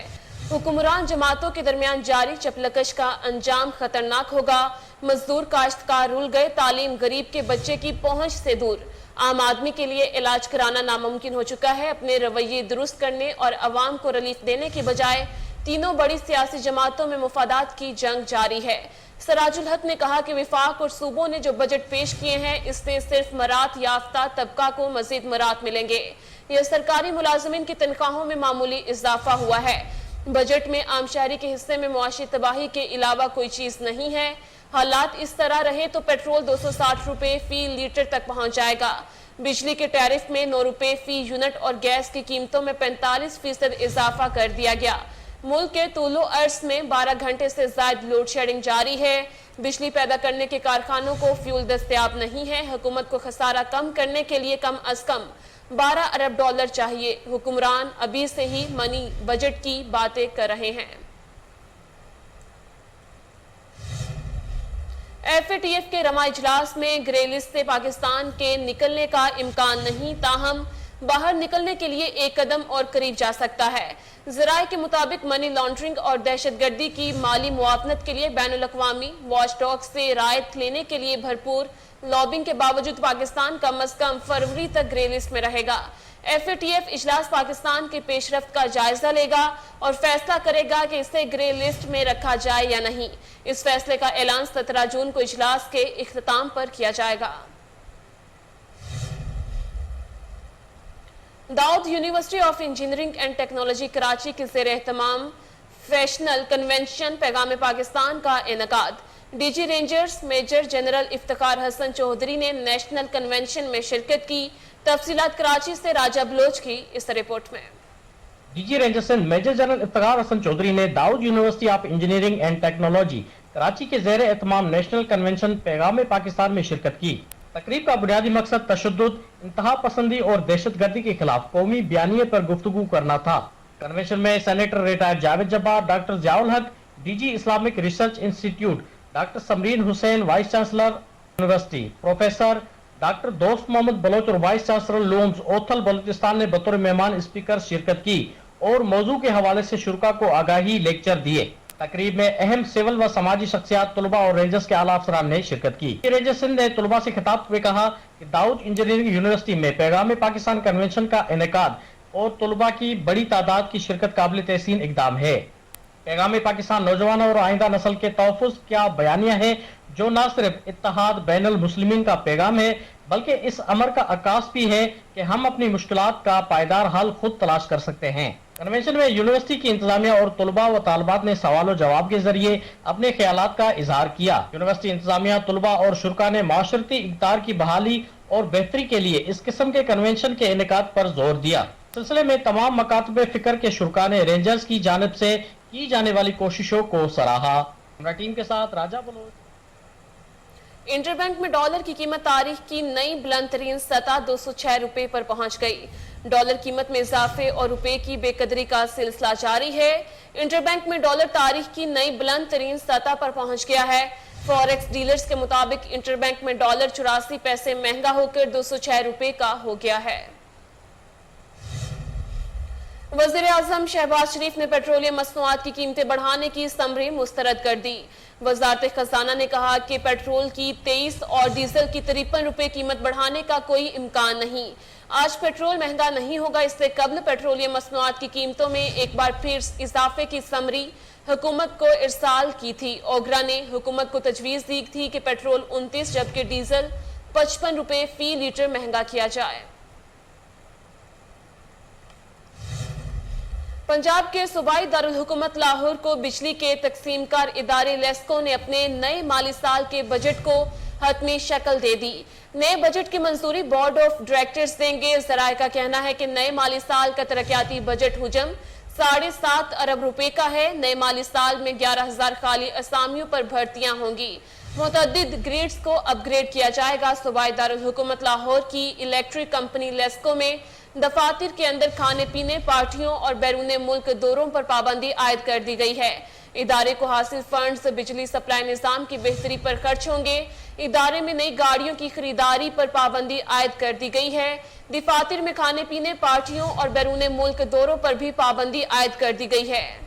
Speaker 1: حکمران جماعتوں کے درمیان جاری چپلکش کا انجام خطرناک ہوگا۔ مزدور کاشتکار رول گئے، تعلیم غریب کے بچے کی پہنچ سے دور۔ عام آدمی کے لیے علاج کرانا ناممکن ہو چکا ہے۔ اپنے رویے درست کرنے اور عوام کو ریلیف دینے کے بجائے تینوں بڑی سیاسی جماعتوں میں مفادات کی جنگ جاری ہے۔ سراج الحق نے کہا کہ وفاق اور صوبوں نے جو بجٹ پیش کیے ہیں اس سے صرف مرات یافتہ طبقہ کو مزید مرات ملیں گے۔ یہ سرکاری ملازمین کی تنخواہوں میں معمولی اضافہ ہوا ہے۔ بجٹ میں عام شہری کے حصے میں معاشی تباہی کے علاوہ کوئی چیز نہیں ہے۔ حالات اس طرح رہے تو پیٹرول 260 روپے فی لیٹر تک پہنچ جائے گا۔ بجلی کے ٹیرف میں 9 روپے فی یونٹ اور گیس کی قیمتوں میں 45% اضافہ کر دیا گیا۔ ملک کے طول و عرض میں 12 گھنٹے سے زائد لوڈ شیڈنگ جاری ہے۔ بجلی پیدا کرنے کے کارخانوں کو فیول دستیاب نہیں ہے۔ حکومت کو خسارہ کم کرنے کے لیے کم از کم 12 ارب ڈالر چاہیے۔ حکمران ابھی سے ہی منی بجٹ کی باتیں کر رہے ہیں۔ ایف اے ٹی ایف کے رواں اجلاس میں گرے لسٹ سے پاکستان کے نکلنے کا امکان نہیں، تاہم باہر نکلنے کے لیے ایک قدم اور قریب جا سکتا ہے۔ ذرائع کے مطابق منی لانڈرنگ اور دہشت گردی کی مالی معاونت کے لیے بین الاقوامی واچ ڈاگ سے رعایت لینے کے لیے بھرپور لابنگ کے باوجود پاکستان کم از کم فروری تک گرے لسٹ میں رہے گا۔ ایف اے ٹی ایف اجلاس پاکستان کے پیش رفت کا جائزہ لے گا اور فیصلہ کرے گا کہ اسے گرے لسٹ میں رکھا جائے یا نہیں۔ اس فیصلے کا اعلان 17 جون کو اجلاس کے اختتام پر کیا جائے گا۔ Dawood university of engineering and technology Karachi کے زیر اہتمام فیشنل کنونشن پیغام پاکستان کا انعقاد۔ D G Rangers major general Iftikhar Hassan Chaudhry نے نیشنل کنونشن میں شرکت کی۔ تفصیلات کراچی سے راجہ بلوچ کی اس رپورٹ میں۔
Speaker 5: D G Rangers major general Iftikhar Hassan Chaudhry نے Dawood university of engineering and technology Karachi کے زیر اہتمام نیشنل کنونشن پیغام پاکستان میں شرکت کی۔ تقریب کا بنیادی مقصد تشدد، انتہا پسندی اور دہشت گردی کے خلاف قومی بیانیے پر گفتگو کرنا تھا۔ کنونشن میں senator retire Javed Jabbar, doctor Zia ul-Haq, D G Islamic research institute, doctor Samreen Hussain vice chancellor university, professor doctor Dost Muhammad Baloch اور وائس چانسلر لومز اوتھل بلوچستان نے بطور مہمان اسپیکر شرکت کی اور موضوع کے حوالے سے شرکاء کو آگاہی لیکچر دیے۔ تقریب میں اہم سول و سماجی شخصیات، طلباء اور رینجرز کے اعلیٰ افسران نے شرکت کی۔ رینجرز نے طلباء سے خطاب ہوئے کہا کہ داؤد انجینئرنگ یونیورسٹی میں پیغام پاکستان کنونشن کا انعقاد اور طلباء کی بڑی تعداد کی شرکت قابل تحسین اقدام ہے۔ پیغام پاکستان نوجوانوں اور آئندہ نسل کے تحفظ کا بیانیہ ہے جو نہ صرف اتحاد بین المسلمین کا پیغام ہے بلکہ اس امر کا عکاس بھی ہے کہ ہم اپنی مشکلات کا پائیدار حل خود تلاش کر سکتے ہیں۔ کنونشن میں یونیورسٹی کی انتظامیہ اور طلباء و طالبات نے سوال و جواب کے ذریعے اپنے خیالات کا اظہار کیا۔ یونیورسٹی انتظامیہ، طلباء اور شرکاء نے معاشرتی اقدار کی بحالی اور بہتری کے لیے اس قسم کے کنونشن کے انعقاد پر زور دیا۔ سلسلے میں تمام مکاتب فکر کے شرکاء نے رینجرز کی جانب سے کی جانے والی کوششوں کو سراہا۔ ہمارا ٹیم کے ساتھ راجہ بلوچ۔
Speaker 1: انٹر بینک میں ڈالر کی قیمت تاریخ کی نئی بلند ترین سطح 206 روپے پر پہنچ گئی۔ ڈالر قیمت میں اضافے اور روپے کی بے قدری کا سلسلہ جاری ہے۔ انٹر بینک میں ڈالر تاریخ کی نئی بلند ترین سطح پر پہنچ گیا ہے۔ فوریکس ڈیلرز کے مطابق انٹر بینک میں ڈالر 84 پیسے مہنگا ہو کر 206 روپے کا ہو گیا ہے۔ वज़ीर आज़म शहबाज शरीफ ने पेट्रोलियम मसनूआत की कीमतें बढ़ाने की समरी मुस्तरद कर दी। वज़ारत खजाना ने कहा कि पेट्रोल की 23 और डीजल की 53 रुपए कीमत बढ़ाने का कोई इम्कान नहीं। आज पेट्रोल महंगा नहीं होगा, इससे कबल पेट्रोलियम मसनूआत की कीमतों में एक बार फिर इजाफे की समरी हुकूमत को इरसाल की थी। ओगरा ने हुकूमत को तजवीज़ दी थी कि पेट्रोल 29 जबकि डीजल 55 रुपए फी लीटर महंगा किया जाए। पंजाब के सूबाई दारुल हुकूमत लाहौर को बिजली के तकसीमकार इदारे लेस्को ने अपने नए माली साल के बजट को हतमी शक्ल दे दी। नए बजट की मंजूरी बोर्ड ऑफ डायरेक्टर्स देंगे। जराये का कहना है कि नए माली साल का तरक्याती बजट हुजम 7.5 अरब रुपए का है। नए माली साल में 11,000 खाली असामियों पर भर्तियां होंगी। मुतअद्दिद ग्रेड्स को अपग्रेड किया जाएगा। सूबाई दारुल हुकूमत लाहौर की इलेक्ट्रिक कंपनी लेस्को में दफातर के अंदर खाने पीने, पार्टियों और बैरून मुल्क दौरों पर पाबंदी आयद कर दी गई है। इदारे को हासिल फंड्स बिजली सप्लाई निजाम की बेहतरी पर खर्च होंगे। इदारे में नई गाड़ियों की खरीदारी पर पाबंदी आयद कर दी गई है। दफातर में खाने पीने, पार्टियों और बैरून मुल्क दौरों पर भी पाबंदी आयद कर दी गई है।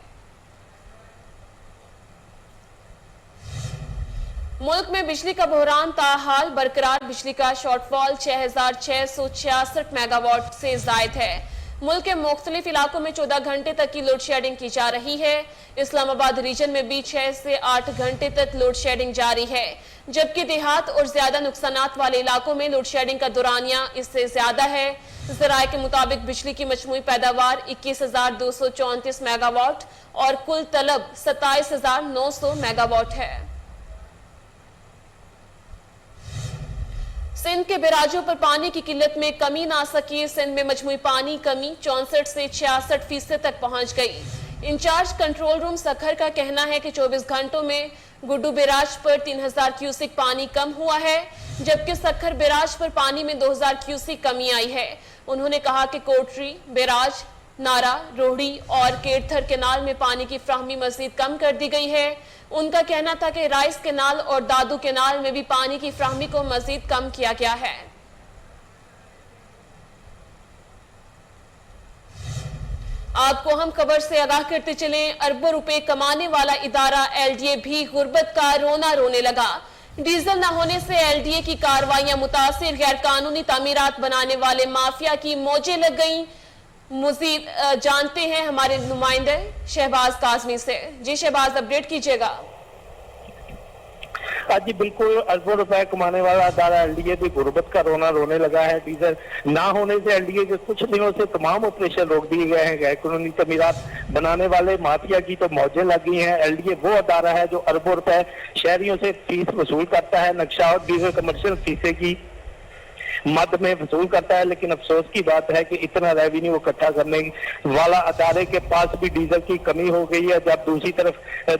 Speaker 1: मुल्क में बिजली का बहरान ताहाल बरकरार। बिजली का शॉर्टफॉल 6,666 मेगावाट से जायद है। मुल्क के मुख्तलिफ इलाकों में 14 घंटे तक की लोड शेडिंग की जा रही है। इस्लामाबाद रीजन में भी 6 से 8 घंटे तक लोड शेडिंग जारी है, जबकि देहात और ज्यादा नुकसानात वाले इलाकों में लोड शेडिंग का दौरानिया इससे ज्यादा है। ज़राए के मुताबिक बिजली की मजमूई पैदावार 21,234 मेगावाट और कुल तलब 27,900 मेगावाट है। सिंध के बैराजों पर पानी की किल्लत में कमी ना सकी। सिंध में मजमूई पानी कमी 64 से 66% तक पहुंच गई। इंचार्ज कंट्रोल रूम सखर का कहना है कि 24 घंटों में गुड्डू बैराज पर 3,000 क्यूसिक पानी कम हुआ है, जबकि सखर बैराज पर पानी में 2,000 क्यूसिक कमी आई है। उन्होंने कहा कि कोटरी बैराज, नारा, रोहड़ी और केरथर केनाल में पानी की फ्राहमी मजीद कम कर दी गई है। उनका कहना था कि राइस केनाल और दादू केनाल में भी पानी की फ्राहमी को मजीद कम किया गया है। आपको हम खबर से आगाह करते चलें, अरबों रुपए कमाने वाला इदारा एलडीए भी गुर्बत का रोना रोने लगा। डीजल न होने से एलडीए की कार्रवाइयां मुतासिर, गैर कानूनी तामीरात बनाने वाले माफिया की मौजें लग गईं। मजीद जानते हैं हमारे नुमाइंदे शहबाज काजमी से। जी शहबाज, अपडेट कीजिएगा।
Speaker 6: जी बिल्कुल, अरबों रुपए कमाने वाला अदारा एलडीए भी गुर्बत का रोना रोने लगा है। डीजल ना होने से एलडीए के कुछ दिनों से तमाम ऑपरेशन रोक दिए गए हैं। गैर कानूनी तमीरात बनाने वाले माफिया की तो मौजें लग गई हैं। एलडीए वो अदारा है जो अरबों रुपए शहरियों से फीस वसूल करता है, नक्शा और डीजल कमर्शियल फीसे की मद में वसूल करता है। लेकिन अफसोस की बात है कि इतना रेवेन्यू इकट्ठा करने वाला अदारे के पास भी डीजल की कमी हो गई है। जब दूसरी तरफ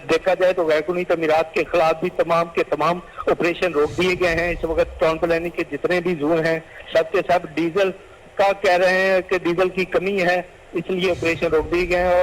Speaker 6: देखा जाए तो गैर कानूनी तमीरात के खिलाफ भी तमाम के तमाम ऑपरेशन रोक दिए गए हैं। इस वक्त टाउन प्लानिंग के जितने भी जोन हैं सब के सब डीजल का कह रहे हैं कि डीजल की कमी है, इसलिए ऑपरेशन रोक दिए गए हैं।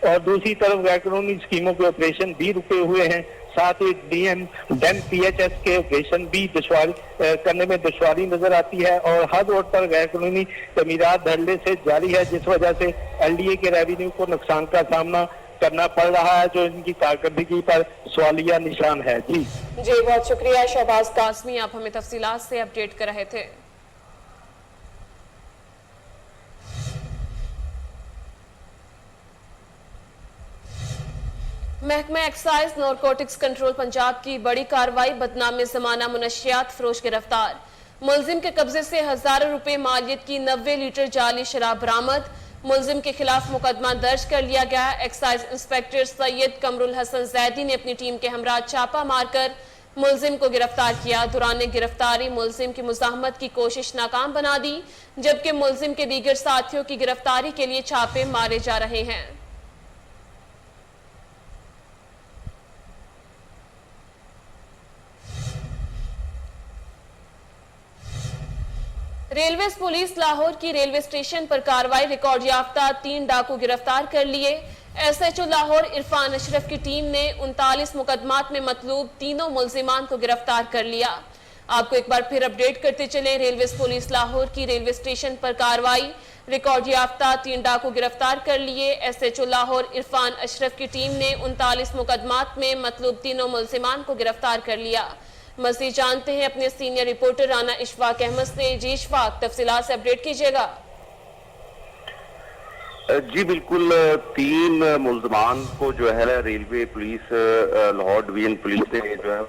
Speaker 6: और दूसरी तरफ गैर कानूनी स्कीमों के ऑपरेशन भी रुके हुए हैं। साथ ही डीएम पीएचएस के ऑपरेशन भी करने में दुश्वारी नजर आती है और हर रोड पर गैर कानूनी तमीरात धड़ल्ले से जारी है, जिस वजह से एलडीए के रेवेन्यू को नुकसान का सामना करना पड़ रहा है, जो इनकी कारकर्दगी पर सवालिया निशान है। जी
Speaker 1: बहुत शुक्रिया शहबाज कासमी, आप हमें तफसीलात से अपडेट कर रहे थे। महकमा एक्साइज नारकोटिक्स कंट्रोल पंजाब की बड़ी कार्रवाई, बदनाम जमाना मुनशियात फरोश गिरफ्तार। मुलजिम के कब्जे से हजारों रुपए मालियत की 90 लीटर जाली शराब बरामद। मुलजिम के खिलाफ मुकदमा दर्ज कर लिया गया। एक्साइज इंस्पेक्टर सैयद कमरुल हसन जैदी ने अपनी टीम के हमरा छापा मारकर मुलजिम को गिरफ्तार किया। दौरान गिरफ्तारी मुलजिम की मुजाहमत की कोशिश नाकाम बना दी, जबकि मुलजिम के दीगर साथियों की गिरफ्तारी के लिए छापे मारे जा रहे हैं। रेलवे पुलिस लाहौर की रेलवे स्टेशन पर कार्रवाई, रिकॉर्ड याफ्ता 3 डाकू गिरफ्तार कर लिए। एसएचओ लाहौर इरफान अशरफ की टीम ने 39 मुकदमात में मतलूब तीनों मुलजिमान को गिरफ्तार कर लिया। आपको एक बार फिर अपडेट करते चले, रेलवे पुलिस लाहौर की रेलवे स्टेशन पर कार्रवाई, रिकॉर्ड याफ्ता 3 डाकू गिरफ्तार कर लिए। एसएचओ लाहौर इरफान अशरफ की टीम ने 39 मुकदमात में मतलूब तीनों मुल्जिमान को गिरफ्तार कर लिया। मज़ीद जानते हैं अपने सीनियर रिपोर्टर राना इशफाक अहमद से। जी इशफाक, तफसीलात से अपडेट कीजिएगा।
Speaker 7: जी बिल्कुल, 3 मुल्जमान को जो है railway police Lahore division police ने जो है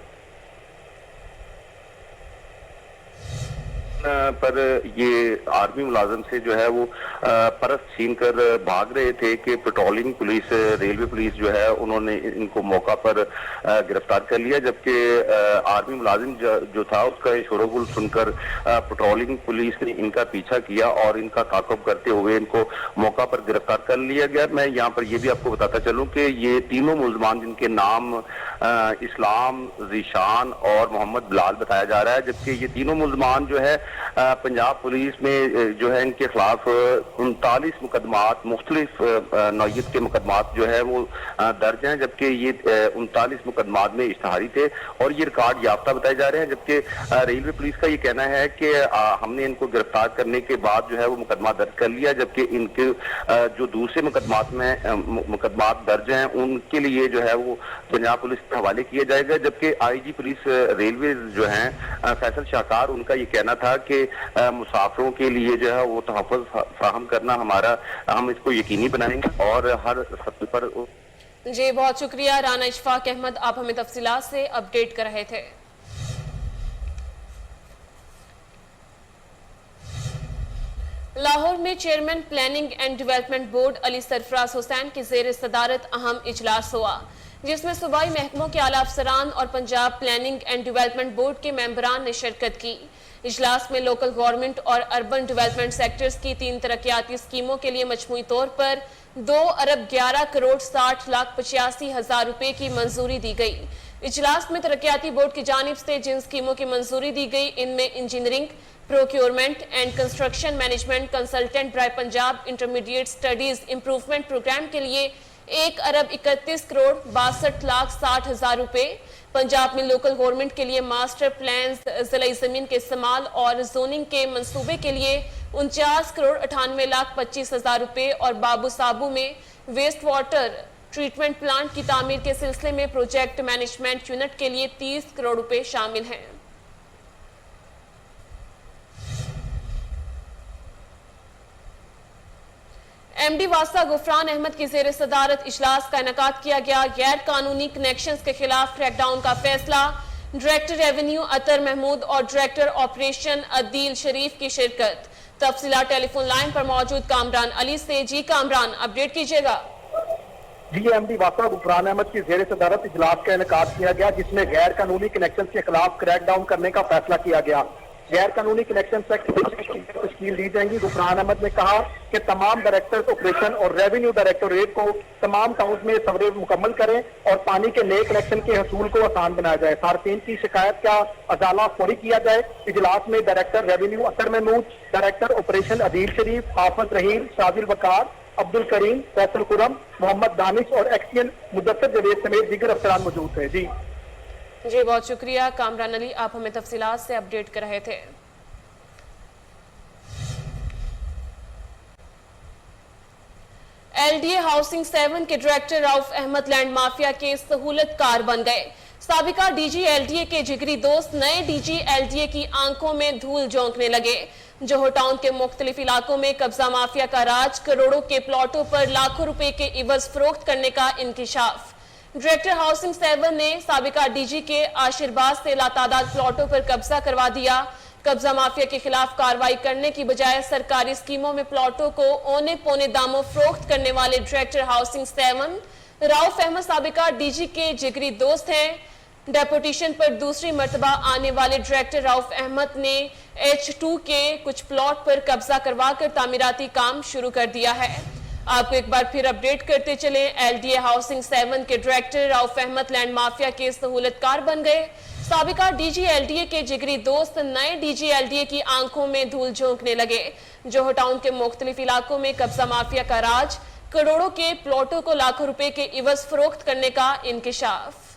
Speaker 7: पर ये आर्मी मुलाजिम से जो है वो परस छीन कर भाग रहे थे कि पेट्रोलिंग पुलिस रेलवे पुलिस जो है उन्होंने इनको मौका पर गिरफ्तार कर लिया, जबकि आर्मी मुलाजिम जो था उसका शोरगुल सुनकर पेट्रोलिंग पुलिस ने इनका पीछा किया और इनका ताक़ुब करते हुए इनको मौका पर गिरफ्तार कर लिया गया। मैं यहाँ पर यह भी आपको बताता चलूँ कि ये तीनों मुल्जमान जिनके नाम इस्लाम, ज़ीशान और मोहम्मद बिलाल बताया जा रहा है, जबकि ये तीनों मुल्जमान जो है पंजाब पुलिस में जो है इनके खिलाफ 39 मुकदमात मुख्तलिफ नौयत के मुकदमात जो है वो दर्ज हैं, जबकि ये 39 मुकदमात में इश्तहारी थे और ये रिकॉर्ड याफ्ता बताए जा रहे हैं। जबकि रेलवे पुलिस का ये कहना है कि हमने इनको गिरफ्तार करने के बाद जो है वो मुकदमा दर्ज कर लिया, जबकि इनके जो दूसरे मुकदमात दर्ज हैं उनके लिए जो है वो पंजाब पुलिस के हवाले किया जाएगा। जबकि आईजी पुलिस रेलवे जो हैं फैसल शाहकार, उनका ये कहना था कि मुसाफिरों के लिए जो है वो तहफ़्फ़ुज़ फराहम करना हम इसको यकीनी बनाएंगे और हर सतह पर।
Speaker 1: जी बहुत शुक्रिया राना इशफाक अहमद, आप हमें तफसीलात से अपडेट कर रहे थे। लाहौर में chairman planning and development board Ali Sarfaraz Hussain की ज़ेर सदारत अहम इजलास हुआ, जिसमें सूबाई महकमों के आला अफसरान और Punjab planning and development board के मेंबरान ने शिरकत की। इजलास में लोकल गवर्नमेंट और अर्बन डेवलपमेंट सेक्टर्स की 3 तरक्याती स्कीमों के लिए मजमूई तौर पर 2 अरब 11 करोड़ 60 लाख 85 हजार रुपए की मंजूरी दी गई। इजलास में तरक्याती बोर्ड की जानिब से जिन स्कीमों की मंजूरी दी गई, इनमें engineering, procurement and construction management consultant ड्राई Punjab intermediate studies improvement program के लिए 1 अरब 31 करोड़ 62 लाख 60 हजार रुपए, पंजाब में लोकल गवर्नमेंट के लिए मास्टर प्लान ज़िलाई ज़मीन के इस्तेमाल और जोनिंग के मंसूबे के लिए 49 करोड़ 98 लाख 25 हजार रुपए और बाबू साबू में वेस्ट वाटर ट्रीटमेंट प्लांट की तामीर के सिलसिले में प्रोजेक्ट मैनेजमेंट यूनिट के लिए 30 करोड़ रुपए शामिल हैं। एमडी वासा गुफरान अहमद की ज़ेर सदारत इजलास का इनेकाद किया गया। गैर कानूनी कनेक्शंस के खिलाफ क्रैकडाउन का फैसला, डायरेक्टर रेवेन्यू अतर महमूद और डायरेक्टर ऑपरेशन अदील शरीफ की शिरकत। तफसीलात टेलीफोन लाइन पर मौजूद कामरान अली से। जी कामरान, अपडेट कीजिएगा।
Speaker 6: जी एमडी वासा गुफरान अहमद की ज़ेर सदारत इजलास का इनेकाद किया गया, जिसमें गैर कानूनी कनेक्शन के खिलाफ क्रैकडाउन करने का फैसला किया गया। गैर कानूनी कनेक्शन तश्कील दी जाएंगी। गुफरान अहमद ने कहा कि तमाम डायरेक्टर ऑपरेशन और रेवेन्यू डायरेक्टोरेट को तमाम टाउन में सर्वे मुकम्मल करें और पानी के नए कनेक्शन के हसूल को आसान बनाया जाए। सार्फिन की शिकायत का अजाला फौरी किया जाए। इजलास में डायरेक्टर रेवेन्यू अतर महमूद, डायरेक्टर ऑपरेशन अदील शरीफ, हाफिज रहीम, शाजिल वकार, अब्दुल करीम, फैसल खुरम, मोहम्मद दानिश और एक्सियन मुदस्सिर जवेद समेत दीगर अफसरान मौजूद थे। जी
Speaker 1: बहुत शुक्रिया कामरान अली, आप हमें तफसीलात से अपडेट कर रहे थे। एलडीए हाउसिंग 7 के director Rauf Ahmad land mafia के सहूलतकार बन गए। साबिका डीजी एलडीए के जिगरी दोस्त नए डीजी एलडीए की आंखों में धूल झोंकने लगे। जोहर टाउन के मुख्तलिफ इलाकों में कब्जा माफिया का राज, करोड़ों के प्लॉटों पर लाखों रुपए के इवज फरोख्त करने का इंकिशाफ। डायरेक्टर हाउसिंग 7 ने साबिका डीजी के आशीर्वाद से लातादाद प्लॉटों पर कब्जा करवा दिया। कब्जा माफिया के खिलाफ कार्रवाई करने की बजाय सरकारी स्कीमों में प्लॉटों को औने पौने दामों फरोख्त करने वाले डायरेक्टर हाउसिंग 7 रऊफ अहमद साबिका डीजी के जिगरी दोस्त हैं। डेपुटेशन पर दूसरी मर्तबा आने वाले डायरेक्टर रऊफ अहमद ने H2 के कुछ प्लॉट पर कब्जा करवा कर तामीराती काम शुरू कर दिया है। आपको एक बार फिर अपडेट करते चले, एलडीए हाउसिंग 7 के director Rauf Ahmad land mafia के सहूलतकार बन गए। साबिका डीजी एलडीए के जिगरी दोस्त नए डीजी एलडीए की आंखों में धूल झोंकने लगे। जोहर टाउन के मुख्तलिफ इलाकों में कब्जा माफिया का राज, करोड़ों के प्लॉटों को लाखों रुपए के इवज फरोख्त करने का इंकिशाफ।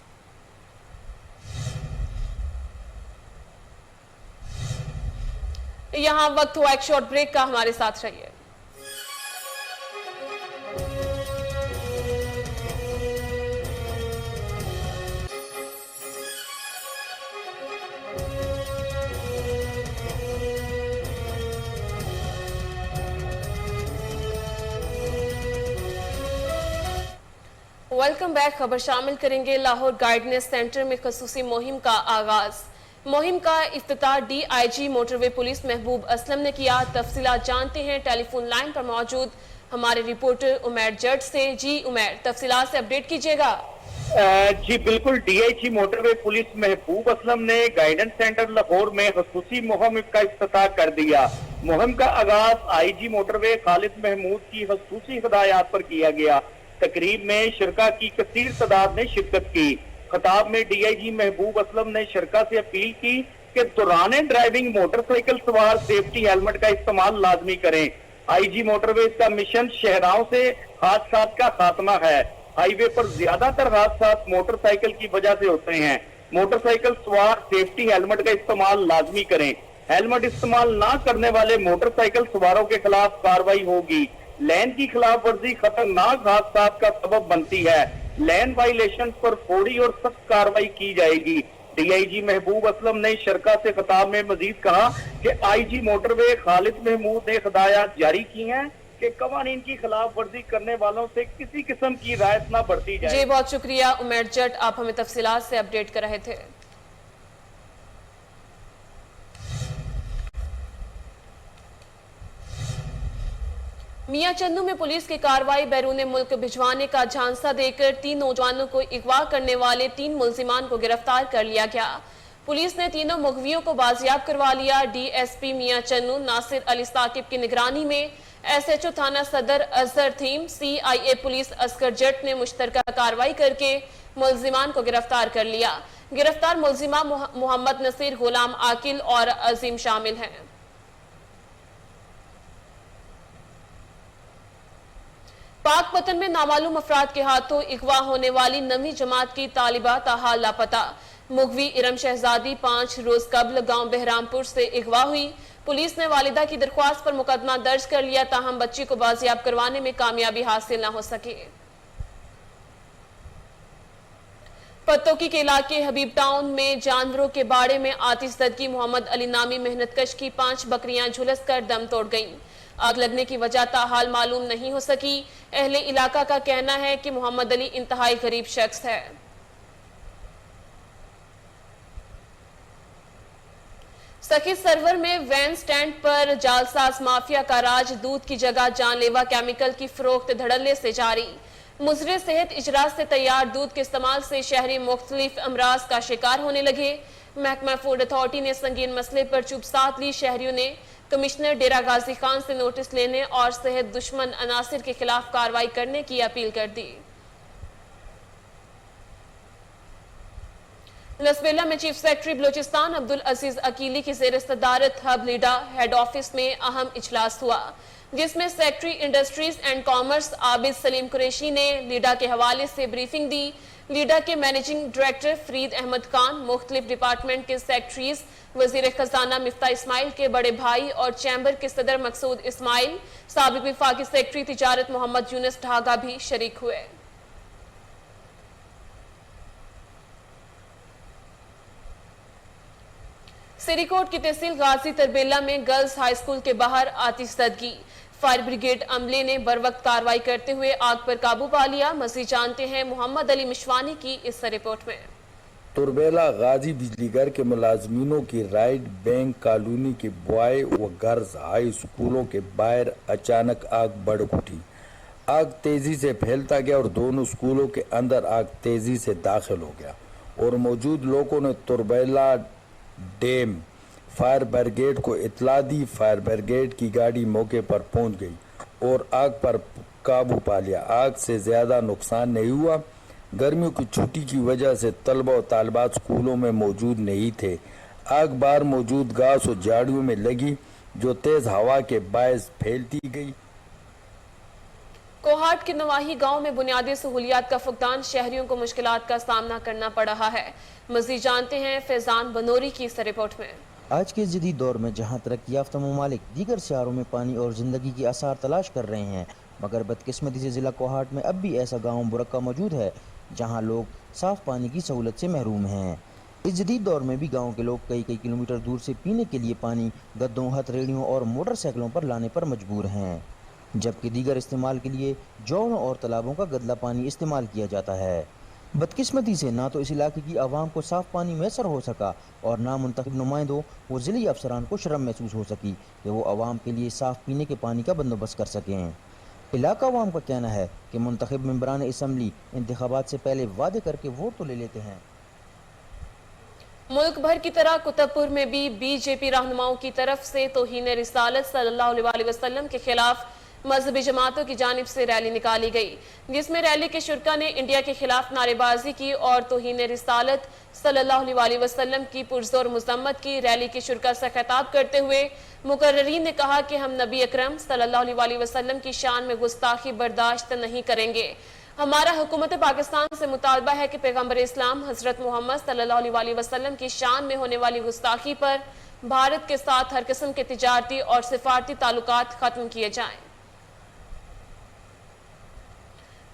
Speaker 1: यहाँ वक्त हुआ एक शॉर्ट ब्रेक का, हमारे साथ रहिए। Welcome back. खबर शामिल करेंगे लाहौर गाइडेंस सेंटर में खसूसी मुहिम का आगाज। मुहिम का इफ्तिताह DIG मोटरवे पुलिस महबूब असलम ने किया। तफसीलात जानते हैं टेलीफोन लाइन पर मौजूद हमारे रिपोर्टर उमैर जट से। जी उमैर, तफसीलात से अपडेट कीजिएगा।
Speaker 6: जी बिल्कुल, DIG मोटरवे पुलिस महबूब असलम ने गाइडेंस सेंटर लाहौर में खसूसी मुहिम का इफ्तिताह कर दिया। मुहिम का आगाज IG मोटरवे खालिद महमूद की खसूसी हिदायत पर किया गया। तकरीब में शिरका की कसीर तादाद ने शिरकत की। खिताब में DIG महबूब असलम ने शिरका से अपील की कि दौरान ड्राइविंग मोटरसाइकिल सवार सेफ्टी हेलमेट का इस्तेमाल लाजमी करें। IG मोटरवेज का मिशन शहराओं से हादसात का खात्मा है। हाईवे पर ज्यादातर हादसात मोटरसाइकिल की वजह से होते हैं। मोटरसाइकिल सवार सेफ्टी हेलमेट का इस्तेमाल लाजमी करें। हेलमेट इस्तेमाल ना करने वाले मोटरसाइकिल सवारों के खिलाफ कार्रवाई होगी। लेन की खिलाफ वर्जी खतरनाक हादसात का सबब बनती है। लेन वायलेशन पर फौरी और सख्त कार्रवाई की जाएगी। DIG महबूब असलम ने शिरका से खिताब में मजीद कहा कि IG मोटरवे खालिद महमूद ने हिदायत जारी की हैं कि कवानीन की खिलाफ वर्जी करने वालों से किसी किस्म की रायत ना बरती जाए।
Speaker 1: जी बहुत शुक्रिया उमैर जट, आप हमें तफसीलात से अपडेट कर रहे थे। मियां चंदू में पुलिस की कार्रवाई। बैरून मुल्क भिजवाने का झांसा देकर 3 नौजवानों को अगवा करने वाले 3 मुलजिमान को गिरफ्तार कर लिया गया। पुलिस ने तीनों मुगवियों को बाजियाब करवा लिया। DSP मियां चन्नू नासिर अली साकिब की निगरानी में SHO थाना सदर अजहर थीम CIA पुलिस असगर जट ने मुश्तरका कार्रवाई करके मुलजिमान को गिरफ्तार कर लिया। गिरफ्तार मुलजिमा मोहम्मद नसीर, गुलाम आकिल और अजीम शामिल हैं। पाकपतन में नामालूम अफराद के हाथों अगवा होने वाली 9वीं जमात की तालिबा ताहाल लापता। मुगवी इरम शहजादी 5 रोज कबल गांव बहरामपुर से अगवा हुई। पुलिस ने वालिदा की दरख्वास्त पर मुकदमा दर्ज कर लिया, ताहम बच्ची को बाजियाब करवाने में कामयाबी हासिल न हो सके। पत्तोकी के इलाके हबीब टाउन में जानवरों के बाड़े में आतिशदगी। मोहम्मद अली नामी मेहनतकश की 5 बकरियां झुलस कर दम तोड़ गईं। आग लगने की वजह ताहाल मालूम नहीं हो सकी। अहले इलाका का कहना है कि मोहम्मद अली इंतहाई गरीब शख्स है। सखी सरवर में वैन स्टैंड पर जालसाज माफिया का राज। दूध की जगह जानलेवा केमिकल की फरोख्त धड़ल्ले से जारी। मुजरे सेहत इजरात से तैयार दूध के इस्तेमाल से शहरी मुख्तलिफ अमराज का शिकार होने लगे। महकमा फूड अथॉरिटी ने संगीन मसले पर चुपसात ली। शहरियों ने कमिश्नर डेरा गाजी खान से नोटिस लेने और सेहत दुश्मन अनासिर के खिलाफ कार्रवाई करने की अपील कर दी। लसबेला में चीफ सेक्रेटरी बलोचिस्तान अब्दुल अजीज अकीली की ज़ेर सदारत हब लीडा हेड ऑफिस में अहम इजलास हुआ, जिसमें secretary industries and commerce Abid Salim Qureshi ने लीडा के हवाले से ब्रीफिंग दी। लीडा के मैनेजिंग डायरेक्टर फरीद अहमद खान, मुख्तलिफ डिपार्टमेंट के सेक्रेटरीज, वजीर खजाना मिफ्ता इस्माइल के बड़े भाई और चैम्बर के सदर मकसूद इस्माइल, साबिक विफाकी सेक्रेटरी तिजारत मोहम्मद यूनुस ढागा भी शरीक हुए। सिरीकोट की तहसील गाजी तरबेला में गर्ल्स हाई स्कूल के बाहर आतिशदगी। फायर ब्रिगेड अमले ने बरवक्त कार्रवाई करते हुए आग पर काबू पा लिया। मज़ीद जानते हैं मोहम्मद अली मिशवानी की इस रिपोर्ट में।
Speaker 8: तुरबेला गाजी बिजली घर के मुलाजमीनों की राइट बैंक कॉलोनी के बॉय व गर्ल्स हाई स्कूलों के बाहर अचानक आग भड़क उठी। आग तेजी से फैलता गया और दोनों स्कूलों के अंदर आग तेजी से दाखिल हो गया और मौजूद लोगों ने तुरबेला डैम फायर ब्रिगेड को इतला दी। फायर ब्रिगेड की गाड़ी मौके पर पहुंच गई और आग पर काबू पा लिया। आग से ज़्यादा नुकसान नहीं हुआ। गर्मियों की छुट्टी की वजह से तलबा और तालिबात स्कूलों में मौजूद नहीं थे। आग बाहर मौजूद घास और झाड़ियों में लगी, जो तेज़ हवा के बायस फैलती गई।
Speaker 1: कोहाट के नवाही गांव में बुनियादी सहूलियात का फुकदान, शहरियों को मुश्किलात का सामना करना पड़ रहा है। मज़ीद जानते हैं फैजान बनोरी की इस रिपोर्ट में।
Speaker 9: آج کے اس جدید دور میں جہاں ترقی یافتہ ممالک دیگر سیاروں میں پانی اور زندگی کی آثار تلاش کر رہے ہیں، مگر بدقسمتی سے ضلع کوہاٹ میں اب بھی ایسا گاؤں برکہ موجود ہے جہاں لوگ صاف پانی کی سہولت سے محروم ہیں۔ اس جدید دور میں بھی گاؤں کے لوگ کئی کلومیٹر دور سے پینے کے لیے پانی گدوں، ہتھ ریڑھیوں اور موٹر سائیکلوں پر لانے پر مجبور ہیں، جبکہ دیگر استعمال کے لیے جوڑوں اور تالابوں کا گدلا پانی استعمال کیا جاتا ہے۔ بدقسمتی سے نہ تو اس علاقے کی عوام کو صاف پانی میسر ہو سکا اور نہ منتخب نمائندوں و ضلعی افسران کو شرم محسوس ہو سکی کہ وہ عوام کے لیے صاف پینے کے پانی کا بندوبست کر سکیں۔ علاقہ عوام کا کہنا ہے کہ منتخب ممبران اسمبلی انتخابات سے پہلے وعدے کر کے ووٹ تو لے لیتے ہیں۔
Speaker 1: ملک بھر کی طرح کتب پور میں بھی بی جے پی رہنماؤں کی طرف سے توہین رسالت صلی اللہ علیہ وسلم کے خلاف مذہبی جماعتوں کی جانب سے ریلی نکالی گئی، جس میں ریلی کے شرکا نے انڈیا کے خلاف نعرے بازی کی اور توہین رسالت صلی اللہ علیہ وسلم کی پرزور مذمت کی۔ ریلی کے شرکا سے خطاب کرتے ہوئے مقررین نے کہا کہ ہم نبی اکرم صلی اللہ علیہ وسلم کی شان میں گستاخی برداشت نہیں کریں گے۔ ہمارا حکومت پاکستان سے مطالبہ ہے کہ پیغمبر اسلام حضرت محمد صلی اللہ علیہ وسلم کی شان میں ہونے والی گستاخی پر بھارت کے ساتھ ہر قسم کے تجارتی اور سفارتی تعلقات ختم کیے جائیں۔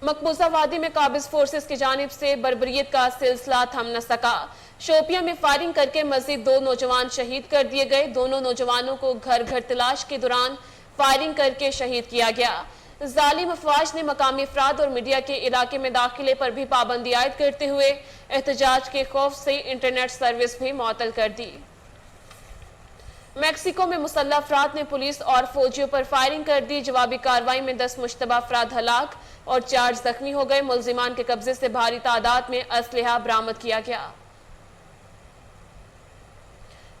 Speaker 1: مقبوضہ وادی میں قابض فورسز کی جانب سے بربریت کا سلسلہ تھم نہ سکا۔ شوپیاں میں فائرنگ کر کے مزید 2 نوجوان شہید کر دیے گئے۔ دونوں نوجوانوں کو گھر گھر تلاش کے دوران فائرنگ کر کے شہید کیا گیا۔ ظالم افواج نے مقامی افراد اور میڈیا کے علاقے میں داخلے پر بھی پابندی عائد کرتے ہوئے احتجاج کے خوف سے انٹرنیٹ سروس بھی معطل کر دی۔ میکسیکو میں مسلح افراد نے پولیس اور فوجیوں پر فائرنگ کر دی۔ جوابی کارروائی میں 10 مشتبہ افراد ہلاک اور 4 زخمی ہو گئے۔ ملزمان کے قبضے سے بھاری تعداد میں اسلحہ برآمد کیا گیا۔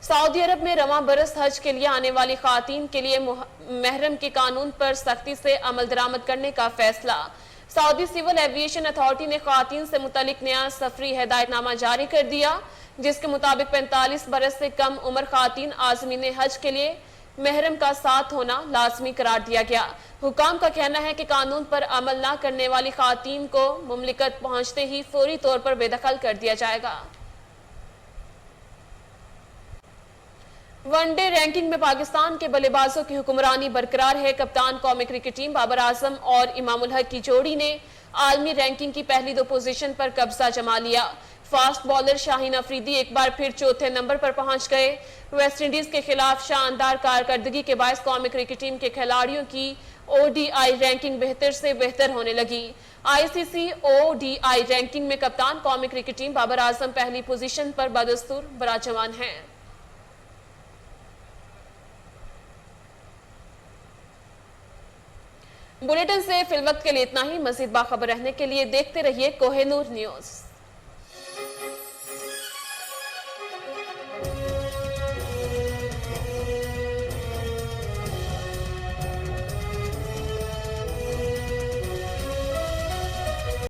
Speaker 1: سعودی عرب میں رواں برس حج کے لیے آنے والی خواتین کے لیے محرم کے قانون پر سختی سے عمل درآمد کرنے کا فیصلہ۔ سعودی سول ایویشن اتھارٹی نے خواتین سے متعلق نیا سفری ہدایت نامہ جاری کر دیا، جس کے مطابق 45 برس سے کم عمر خواتین عازمین حج کے لیے محرم کا ساتھ ہونا لازمی قرار دیا گیا۔ حکام کا کہنا ہے کہ قانون پر عمل نہ کرنے والی خواتین کو مملکت پہنچتے ہی فوری طور پر بے دخل کر دیا جائے گا۔ ون ڈے رینکنگ میں پاکستان کے بلے بازوں کی حکمرانی برقرار ہے۔ کپتان قومی کرکٹ ٹیم بابر اعظم اور امام الحق کی جوڑی نے عالمی رینکنگ کی پہلی 2 پوزیشن پر قبضہ جما لیا۔ فاسٹ بالر شاہین افریدی ایک بار پھر 4تھے نمبر پر پہنچ گئے۔ ویسٹ انڈیز کے خلاف شاندار کارکردگی کے باعث قومی کرکٹ ٹیم کے کھلاڑیوں کی او ڈی آئی رینکنگ بہتر سے بہتر ہونے لگی۔ آئی سی سی او ڈی آئی رینکنگ میں کپتان قومی کرکٹ ٹیم بابر اعظم پہلی پوزیشن پر بدستور براجمان ہیں۔ بلیٹن سے فی الوقت کے لیے اتنا ہی۔ مزید باخبر رہنے کے لیے دیکھتے رہیے کوہ نور نیوز۔